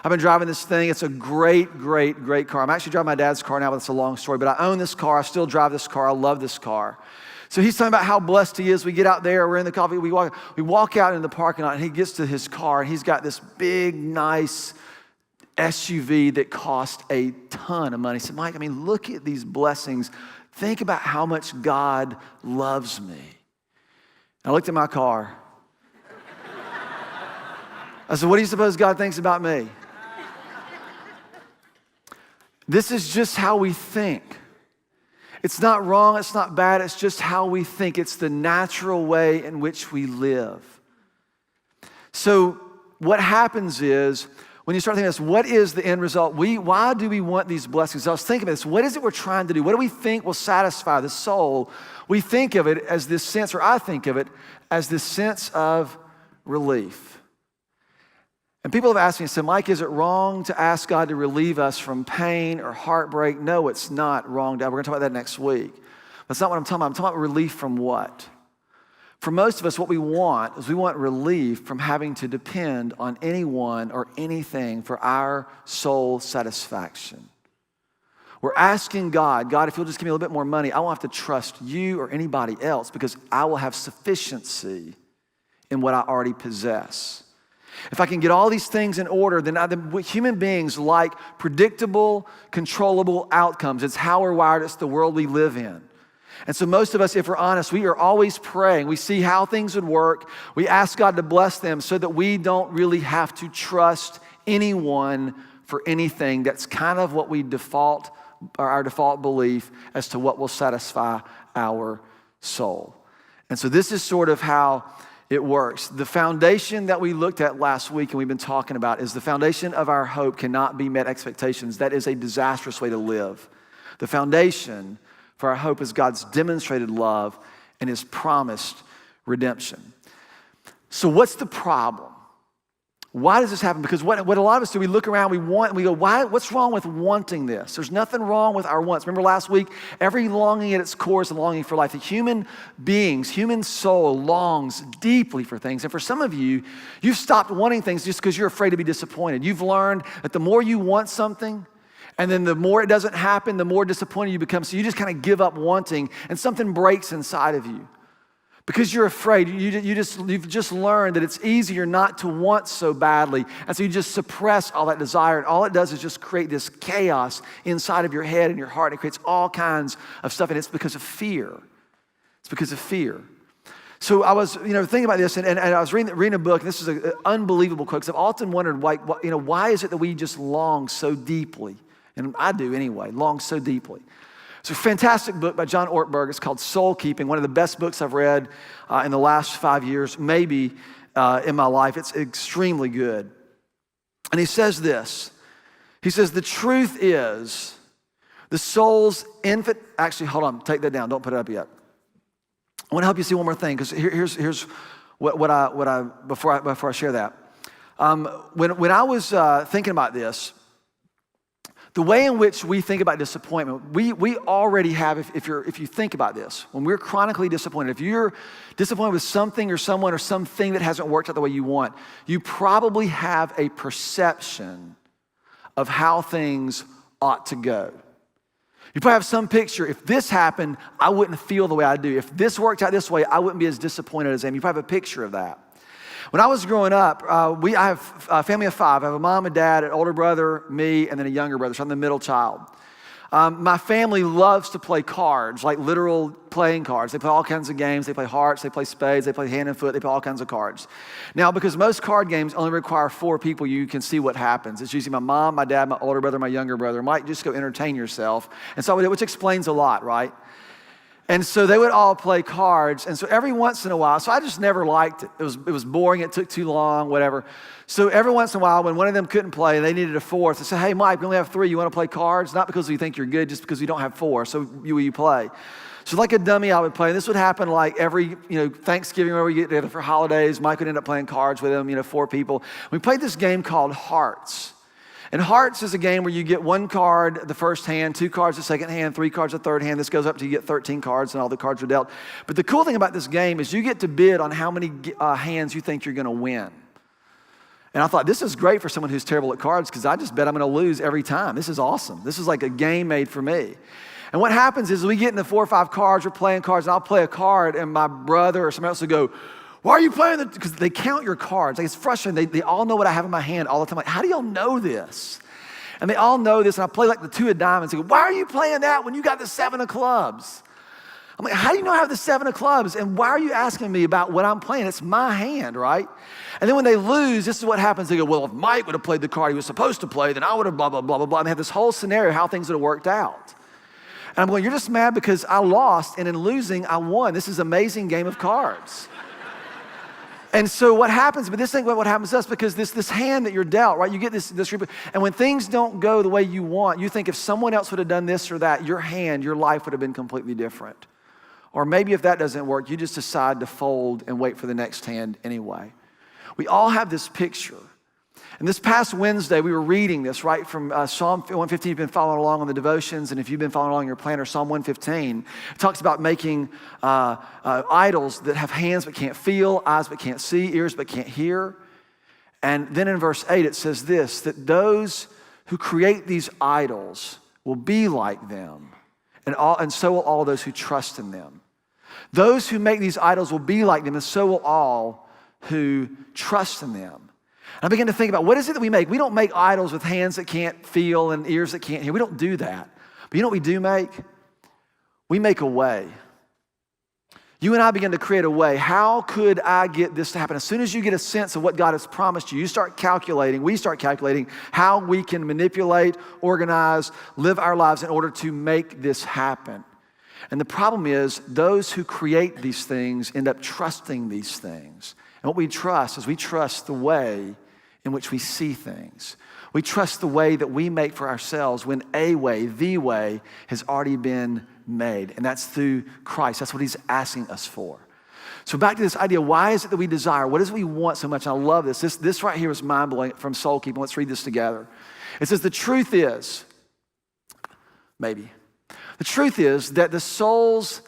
Speaker 6: I've been driving this thing. It's a great, great, great car. I'm actually driving my dad's car now, but it's a long story. But I own this car. I still drive this car. I love this car. So he's talking about how blessed he is. We get out there, we're in the coffee, we walk out in the parking lot, and he gets to his car, and he's got this big, nice SUV that cost a ton of money. He said, "Mike, look at these blessings. Think about how much God loves me." And I looked at my car. I said, "What do you suppose God thinks about me?" This is just how we think. It's not wrong, it's not bad, it's just how we think. It's the natural way in which we live. So what happens is, when you start thinking this, what is the end result? Why do we want these blessings? I was thinking about this. What is it we're trying to do? What do we think will satisfy the soul? We think of it as this sense, or I think of it as this sense of relief. And people have asked me and said, "Mike, is it wrong to ask God to relieve us from pain or heartbreak?" No, it's not wrong. We're going to talk about that next week. That's not what I'm talking about. I'm talking about relief from what? For most of us, what we want is we want relief from having to depend on anyone or anything for our soul satisfaction. We're asking God, if you'll just give me a little bit more money, I won't have to trust you or anybody else because I will have sufficiency in what I already possess. If I can get all these things in order, then human beings like predictable, controllable outcomes. It's how we're wired. It's the world we live in. And so most of us, if we're honest, we are always praying. We see how things would work. We ask God to bless them so that we don't really have to trust anyone for anything. That's kind of what our default belief as to what will satisfy our soul. And so this is sort of how it works. The foundation that we looked at last week and we've been talking about is the foundation of our hope cannot be met expectations. That is a disastrous way to live. The foundation for our hope is God's demonstrated love and his promised redemption. So what's the problem? Why does this happen? Because what a lot of us do, we look around, we go, what's wrong with wanting this? There's nothing wrong with our wants. Remember last week, every longing at its core is a longing for life. The human soul longs deeply for things. And for some of you, you've stopped wanting things just because you're afraid to be disappointed. You've learned that the more you want something, and then the more it doesn't happen, the more disappointed you become. So you just kind of give up wanting, and something breaks inside of you. Because you're afraid, you've just learned that it's easier not to want so badly. And so you just suppress all that desire. And all it does is just create this chaos inside of your head and your heart. It creates all kinds of stuff. And it's because of fear. It's because of fear. So I was thinking about this, and I was reading a book. And this is an unbelievable quote. Because I've often wondered, why is it that we just long so deeply? And I do anyway, long so deeply. It's a fantastic book by John Ortberg. It's called Soul Keeping, one of the best books I've read in the last 5 years, maybe in my life. It's extremely good. And he says this. He says, the truth is the soul's infant... Actually, hold on. Take that down. Don't put it up yet. I want to help you see one more thing, because here's what I before I share that. When I was thinking about this, the way in which we think about disappointment, we already have, if you think about this, when we're chronically disappointed, if you're disappointed with something or someone or something that hasn't worked out the way you want, you probably have a perception of how things ought to go. You probably have some picture. If this happened, I wouldn't feel the way I do. If this worked out this way, I wouldn't be as disappointed as I am. You probably have a picture of that. When I was growing up, I have a family of 5. I have a mom and dad, an older brother, me, and then a younger brother. So I'm the middle child. My family loves to play cards, like literal playing cards. They play all kinds of games. They play hearts, they play spades, they play hand and foot, they play all kinds of cards. Now, because most card games only require 4 people, you can see what happens. It's usually my mom, my dad, my older brother, my younger brother. Might just go entertain yourself. And so, which explains a lot, right? And so they would all play cards. And so every once in a while, so I just never liked it. It was boring, it took too long, whatever. So every once in a while, when one of them couldn't play, they needed a 4th. I said, hey, Mike, we only have 3. You want to play cards? Not because you think you're good, just because we don't have 4. So will you play? So like a dummy, I would play. And this would happen like every, Thanksgiving where we get together for holidays. Mike would end up playing cards with him, 4 people. We played this game called Hearts. And Hearts is a game where you get 1 card the first hand, 2 cards the second hand, 3 cards the third hand. This goes up to you get 13 cards and all the cards are dealt. But the cool thing about this game is you get to bid on how many hands you think you're going to win. And I thought, this is great for someone who's terrible at cards because I just bet I'm going to lose every time. This is awesome. This is like a game made for me. And what happens is we get into 4 or 5 cards, we're playing cards, and I'll play a card, and my brother or somebody else will go, why are you playing? Because they count your cards. Like, it's frustrating. They all know what I have in my hand all the time. Like, how do y'all know this? And they all know this, and I play like the 2 of diamonds. They go, why are you playing that when you got the 7 of clubs? I'm like, how do you know I have the 7 of clubs? And why are you asking me about what I'm playing? It's my hand, right? And then when they lose, this is what happens. They go, well, if Mike would have played the card he was supposed to play, then I would have blah, blah, blah, blah, blah. And they have this whole scenario how things would have worked out. And I'm going, you're just mad because I lost, and in losing, I won. This is an amazing game of cards. And so what happens, but this ain't what happens to us, because this hand that you're dealt, right? You get this, and when things don't go the way you want, you think if someone else would have done this or that, your hand, your life would have been completely different. Or maybe if that doesn't work, you just decide to fold and wait for the next hand anyway. We all have this picture. And this past Wednesday, we were reading this, right, from Psalm 115. You've been following along on the devotions, and if you've been following along your planner, Psalm 115, it talks about making idols that have hands but can't feel, eyes but can't see, ears but can't hear. And then in verse 8, it says this, that those who create these idols will be like them, and so will all those who trust in them. Those who make these idols will be like them, and so will all who trust in them. And I began to think about, what is it that we make? We don't make idols with hands that can't feel and ears that can't hear. We don't do that. But you know what we do make? We make a way. You and I begin to create a way. How could I get this to happen? As soon as you get a sense of what God has promised you, we start calculating how we can manipulate, organize, live our lives in order to make this happen. And the problem is, those who create these things end up trusting these things. And what we trust is we trust the way in which we see things. We trust the way that we make for ourselves when a way, the way, has already been made. And that's through Christ. That's what he's asking us for. So back to this idea, why is it that we desire? What is it we want so much? And I love this. This right here is mind-blowing from Soul Keeping. Let's read this together. It says, the truth is that the soul's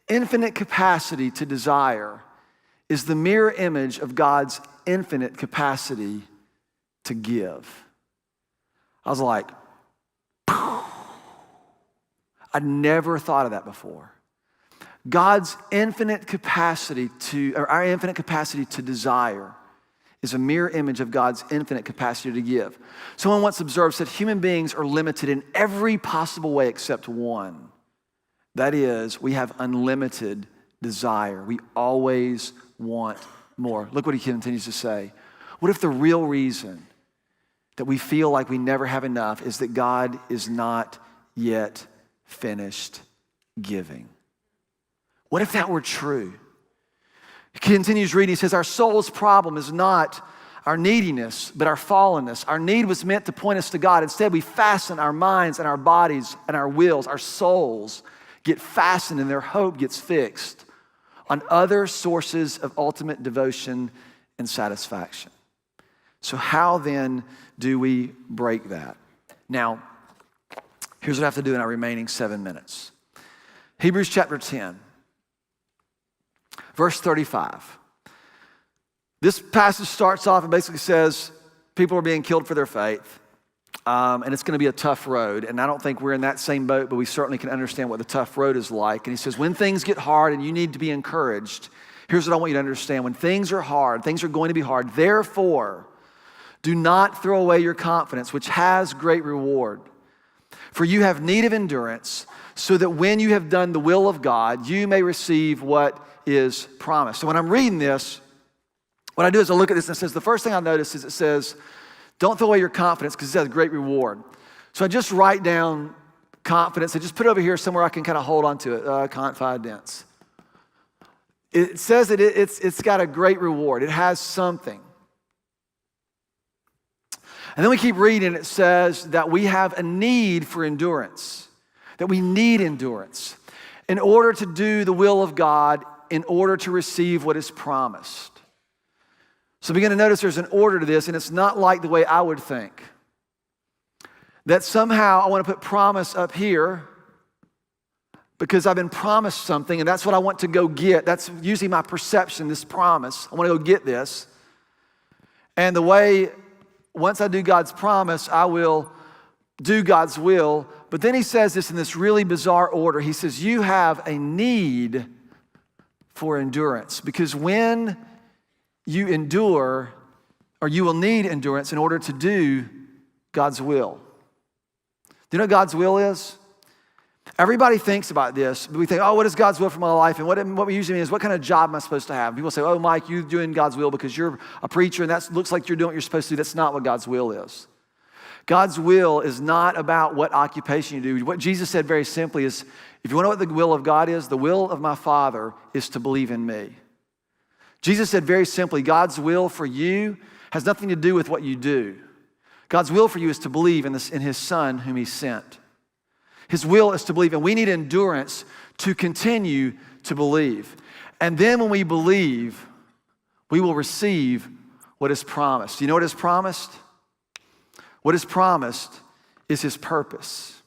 Speaker 6: infinite capacity to desire is the mirror image of God's infinite capacity to give. I was like, I'd never thought of that before. God's infinite capacity our infinite capacity to desire is a mirror image of God's infinite capacity to give. Someone once observed, said, human beings are limited in every possible way except one. That is, we have unlimited desire. We always want more. Look what he continues to say. What if the real reason that we feel like we never have enough is that God is not yet finished giving? What if that were true? He continues reading. He says, our soul's problem is not our neediness, but our fallenness. Our need was meant to point us to God. Instead, we fasten our minds and our bodies and our wills, our souls get fastened and their hope gets fixed on other sources of ultimate devotion and satisfaction. So how then do we break that? Now, here's what I have to do in our remaining 7 minutes. Hebrews chapter 10, verse 35. This passage starts off and basically says people are being killed for their faith. and it's going to be a tough road. And I don't think we're in that same boat, but we certainly can understand what the tough road is like. And he says, when things get hard and you need to be encouraged, here's what I want you to understand. When things are hard, things are going to be hard. Therefore, do not throw away your confidence, which has great reward. For you have need of endurance, so that when you have done the will of God, you may receive what is promised. So when I'm reading this, what I do is I look at this and it says, the first thing I notice is it says, don't throw away your confidence because it has great reward. So I just write down confidence. I just put it over here somewhere I can kind of hold on to it. Confidence. It says that it's got a great reward. It has something. And then we keep reading, it says that we have a need for endurance, that we need endurance in order to do the will of God, in order to receive what is promised. So begin to notice there's an order to this, and it's not like the way I would think. That somehow I want to put promise up here because I've been promised something, and that's what I want to go get. That's usually my perception, this promise. I want to go get this. And the way, once I do God's promise, I will do God's will. But then he says this in this really bizarre order. He says, you have a need for endurance. Because when you endure, or you will need endurance in order to do God's will. Do you know what God's will is? Everybody thinks about this. We think, oh, what is God's will for my life? And what we usually mean is, what kind of job am I supposed to have? People say, oh, Mike, you're doing God's will because you're a preacher and that looks like you're doing what you're supposed to do. That's not what God's will is. God's will is not about what occupation you do. What Jesus said very simply is, if you want to know what the will of God is, the will of my Father is to believe in me. Jesus said very simply, God's will for you has nothing to do with what you do. God's will for you is to believe in His Son whom He sent. His will is to believe, and we need endurance to continue to believe. And then when we believe, we will receive what is promised. You know what is promised? What is promised is His purpose.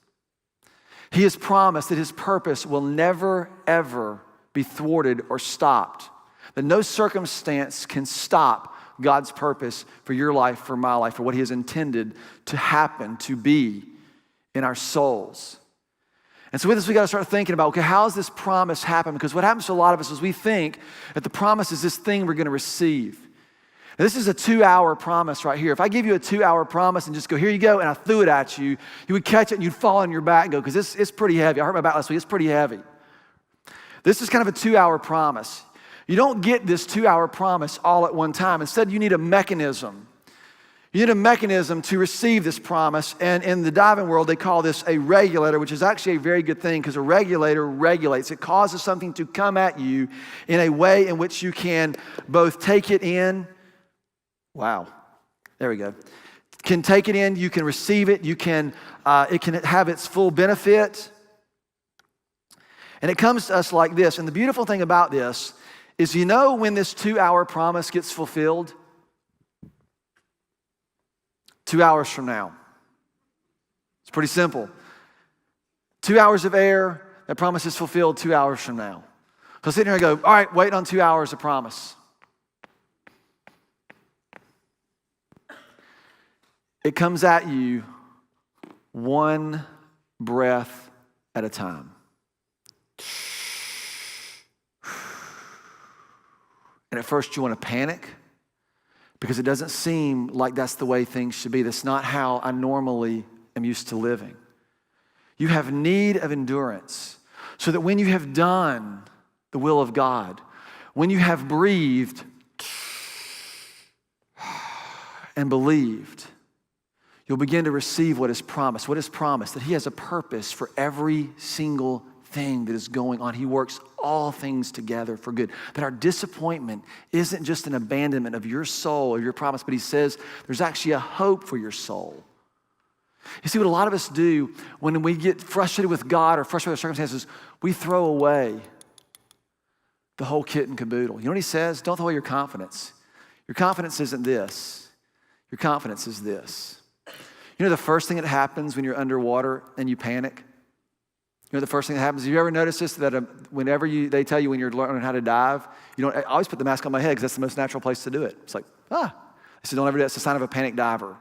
Speaker 6: He has promised that His purpose will never, ever be thwarted or stopped. That no circumstance can stop God's purpose for your life, for my life, for what He has intended to happen, to be in our souls. And so with this, we got to start thinking about, okay, how does this promise happen? Because what happens to a lot of us is we think that the promise is this thing we're going to receive. Now, this is a 2-hour promise right here. If I give you a 2-hour promise and just go, here you go, and I threw it at you, you would catch it and you'd fall on your back and go, because it's pretty heavy. I hurt my back last week. It's pretty heavy. This is kind of a 2-hour promise. You don't get this 2-hour promise all at one time. Instead, you need a mechanism. You need a mechanism to receive this promise. And in the diving world, they call this a regulator, which is actually a very good thing because a regulator regulates. It causes something to come at you in a way in which you can both take it in. Wow. There we go. Can take it in. You can receive it. It can have its full benefit. And it comes to us like this. And the beautiful thing about this is, you know when this 2-hour promise gets fulfilled? 2 hours from now. It's pretty simple. 2 hours of air, that promise is fulfilled 2 hours from now. So sit here and go, all right, wait on 2 hours of promise. It comes at you one breath at a time. And at first you want to panic because it doesn't seem like that's the way things should be. That's not how I normally am used to living. You have need of endurance so that when you have done the will of God, when you have breathed and believed, you'll begin to receive what is promised. What is promised? That He has a purpose for every single thing that is going on. He works all things together for good. That our disappointment isn't just an abandonment of your soul or your promise, but He says there's actually a hope for your soul. You see, what a lot of us do when we get frustrated with God or frustrated with circumstances, we throw away the whole kit and caboodle. You know what He says? Don't throw away your confidence. Your confidence isn't this. Your confidence is this. You know the first thing that happens when you're underwater and you panic? You know the first thing that happens? Have you ever noticed this? That whenever they tell you when you're learning how to dive, I always put the mask on my head because that's the most natural place to do it. It's like, They say don't ever do that. It's a sign of a panic diver.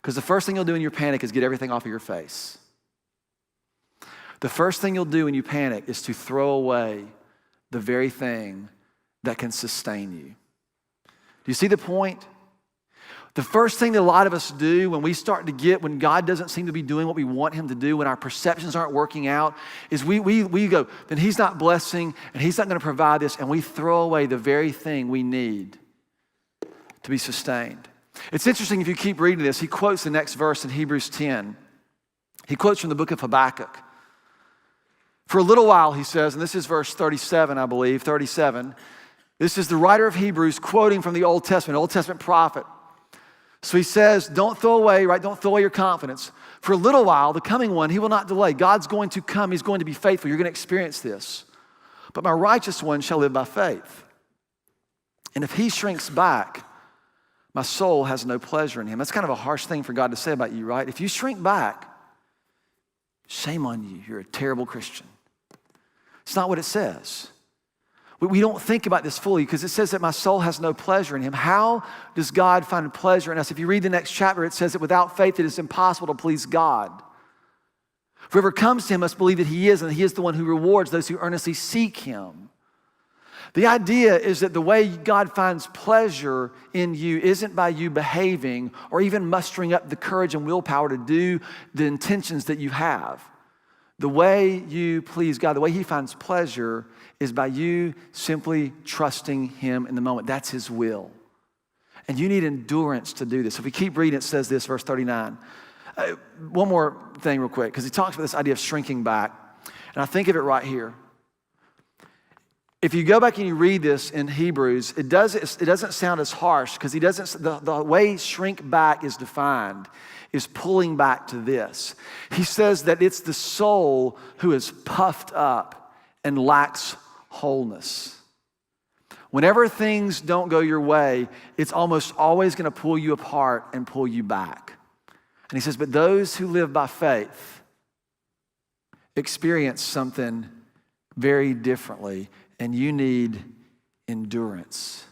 Speaker 6: Because the first thing you'll do in your panic is get everything off of your face. The first thing you'll do when you panic is to throw away the very thing that can sustain you. Do you see the point? The first thing that a lot of us do when God doesn't seem to be doing what we want him to do, when our perceptions aren't working out, is we go, then he's not blessing and he's not going to provide this, and we throw away the very thing we need to be sustained. It's interesting if you keep reading this, he quotes the next verse in Hebrews 10. He quotes from the book of Habakkuk. For a little while, he says, and this is verse 37, I believe, 37. This is the writer of Hebrews quoting from the Old Testament prophet. So he says, don't throw away your confidence. For a little while, the coming one, he will not delay. God's going to come. He's going to be faithful. You're going to experience this. But my righteous one shall live by faith. And if he shrinks back, my soul has no pleasure in him. That's kind of a harsh thing for God to say about you, right? If you shrink back, shame on you. You're a terrible Christian. It's not what it says. We don't think about this fully because it says that my soul has no pleasure in him. How does God find pleasure in us? If you read the next chapter, it says that without faith it is impossible to please God. Whoever comes to him must believe that he is, and he is the one who rewards those who earnestly seek him. The idea is that the way God finds pleasure in you isn't by you behaving or even mustering up the courage and willpower to do the intentions that you have. The way you please God, the way he finds pleasure is by you simply trusting him in the moment. That's his will. And you need endurance to do this. If we keep reading, it says this, verse 39. One more thing real quick, because he talks about this idea of shrinking back. And I think of it right here. If you go back and you read this in Hebrews, it doesn't sound as harsh because the way shrink back is defined is pulling back to this. He says that it's the soul who is puffed up and lacks wholeness. Whenever things don't go your way, it's almost always going to pull you apart and pull you back. And he says, but those who live by faith experience something very differently, and you need endurance.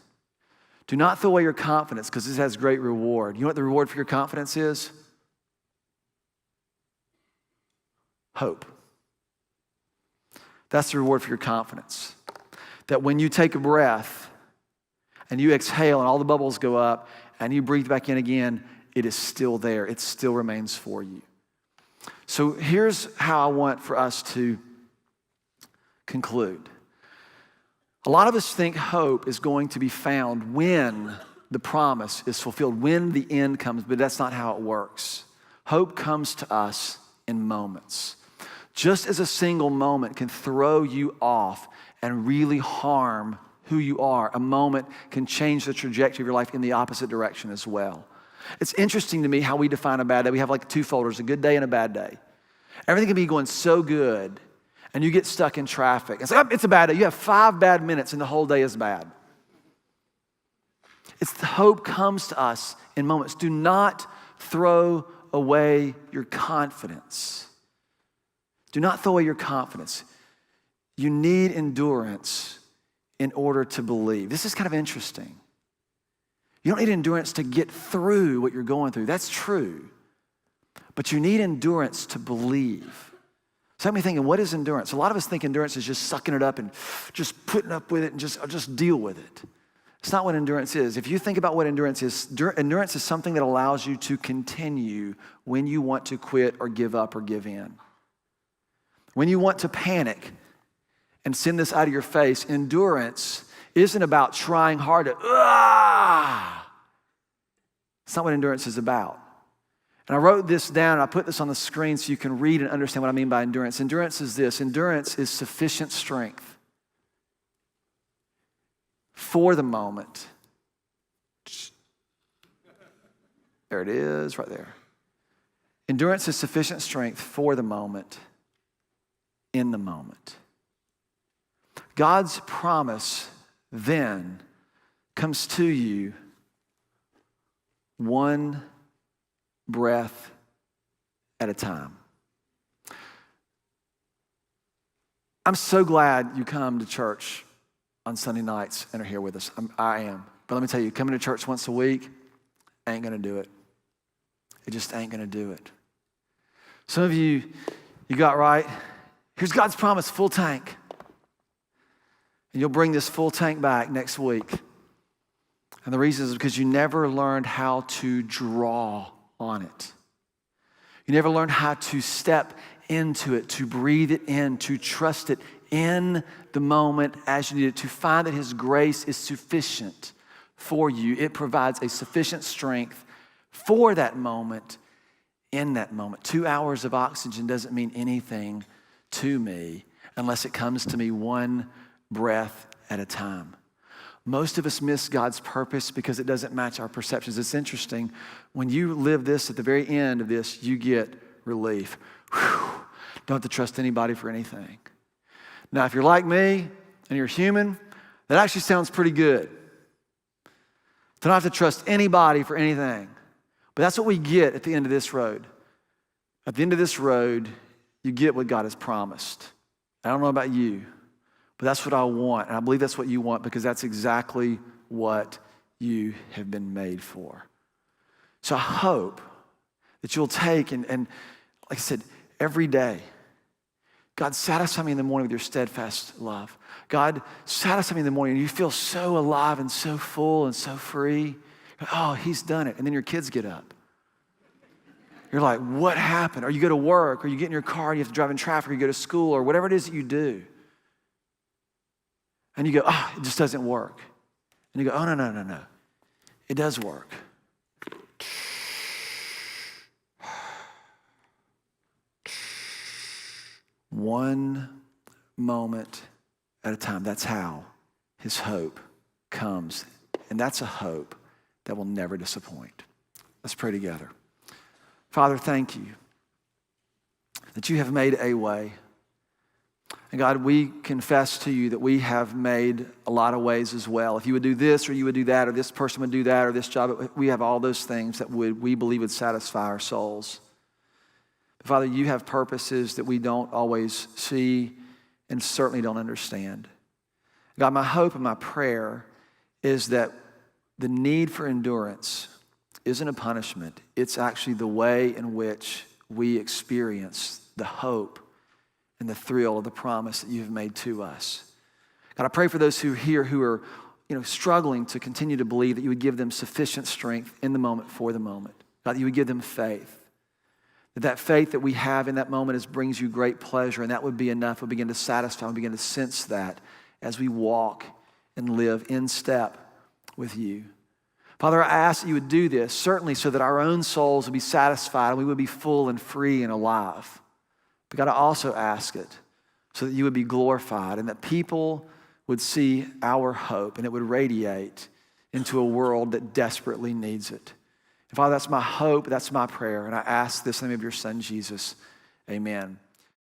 Speaker 6: Do not throw away your confidence because this has great reward. You know what the reward for your confidence is? Hope. That's the reward for your confidence. That when you take a breath and you exhale and all the bubbles go up and you breathe back in again, it is still there. It still remains for you. So here's how I want for us to conclude. A lot of us think hope is going to be found when the promise is fulfilled, when the end comes, but that's not how it works. Hope comes to us in moments. Just as a single moment can throw you off and really harm who you are, a moment can change the trajectory of your life in the opposite direction as well. It's interesting to me how we define a bad day. We have like two folders, a good day and a bad day. Everything can be going so good, and you get stuck in traffic. It's like, oh, it's a bad day. You have 5 bad minutes, and the whole day is bad. The hope comes to us in moments. Do not throw away your confidence. Do not throw away your confidence. You need endurance in order to believe. This is kind of interesting. You don't need endurance to get through what you're going through. That's true. But you need endurance to believe. So I'm thinking, what is endurance? A lot of us think endurance is just sucking it up and just putting up with it and just deal with it. It's not what endurance is. If you think about what endurance is something that allows you to continue when you want to quit or give up or give in. When you want to panic and send this out of your face, endurance isn't about trying hard to, It's not what endurance is about. And I wrote this down, and I put this on the screen so you can read and understand what I mean by endurance. Endurance is this. Endurance is sufficient strength for the moment. There it is, right there. Endurance is sufficient strength for the moment, in the moment. God's promise then comes to you one breath at a time. I'm so glad you come to church on Sunday nights and are here with us. I am. But let me tell you, coming to church once a week ain't going to do it. It just ain't gonna do it. Some of you got right. Here's God's promise, full tank. And you'll bring this full tank back next week. And the reason is because you never learned how to draw on it. You never learned how to step into it, to breathe it in, to trust it in the moment as you need it, to find that His grace is sufficient for you. It provides a sufficient strength for that moment, in that moment. 2 hours of oxygen doesn't mean anything to me unless it comes to me one breath at a time. Most of us miss God's purpose because it doesn't match our perceptions. It's interesting. When you live this, at the very end of this, you get relief. Whew. Don't have to trust anybody for anything. Now, if you're like me and you're human, that actually sounds pretty good. To not have to trust anybody for anything. But that's what we get at the end of this road. At the end of this road, you get what God has promised. I don't know about you, but that's what I want. And I believe that's what you want because that's exactly what you have been made for. So I hope that you'll take and like I said, every day, God, satisfy me in the morning with your steadfast love. God, satisfy me in the morning and you feel so alive and so full and so free. Oh, He's done it. And then your kids get up. You're like, what happened? Or you go to work, or you get in your car and you have to drive in traffic, or you go to school, or whatever it is that you do. And you go, it just doesn't work. And you go, no. It does work. One moment at a time. That's how His hope comes. And that's a hope that will never disappoint. Let's pray together. Father, thank you that you have made a way. And God, we confess to you that we have made a lot of ways as well. If you would do this or you would do that, or this person would do that, or this job, we have all those things that we believe would satisfy our souls. But Father, you have purposes that we don't always see and certainly don't understand. God, my hope and my prayer is that the need for endurance isn't a punishment. It's actually the way in which we experience the hope and the thrill of the promise that you have made to us. God, I pray for those who are struggling to continue to believe that you would give them sufficient strength in the moment for the moment. God, that you would give them faith. That faith that we have in that moment brings you great pleasure, and that would be enough. We'll begin to satisfy, we'll begin to sense that as we walk and live in step with you. Father, I ask that you would do this, certainly so that our own souls would be satisfied and we would be full and free and alive. But God, I also ask it so that you would be glorified and that people would see our hope and it would radiate into a world that desperately needs it. And Father, that's my hope, that's my prayer, and I ask this in the name of your Son, Jesus. Amen.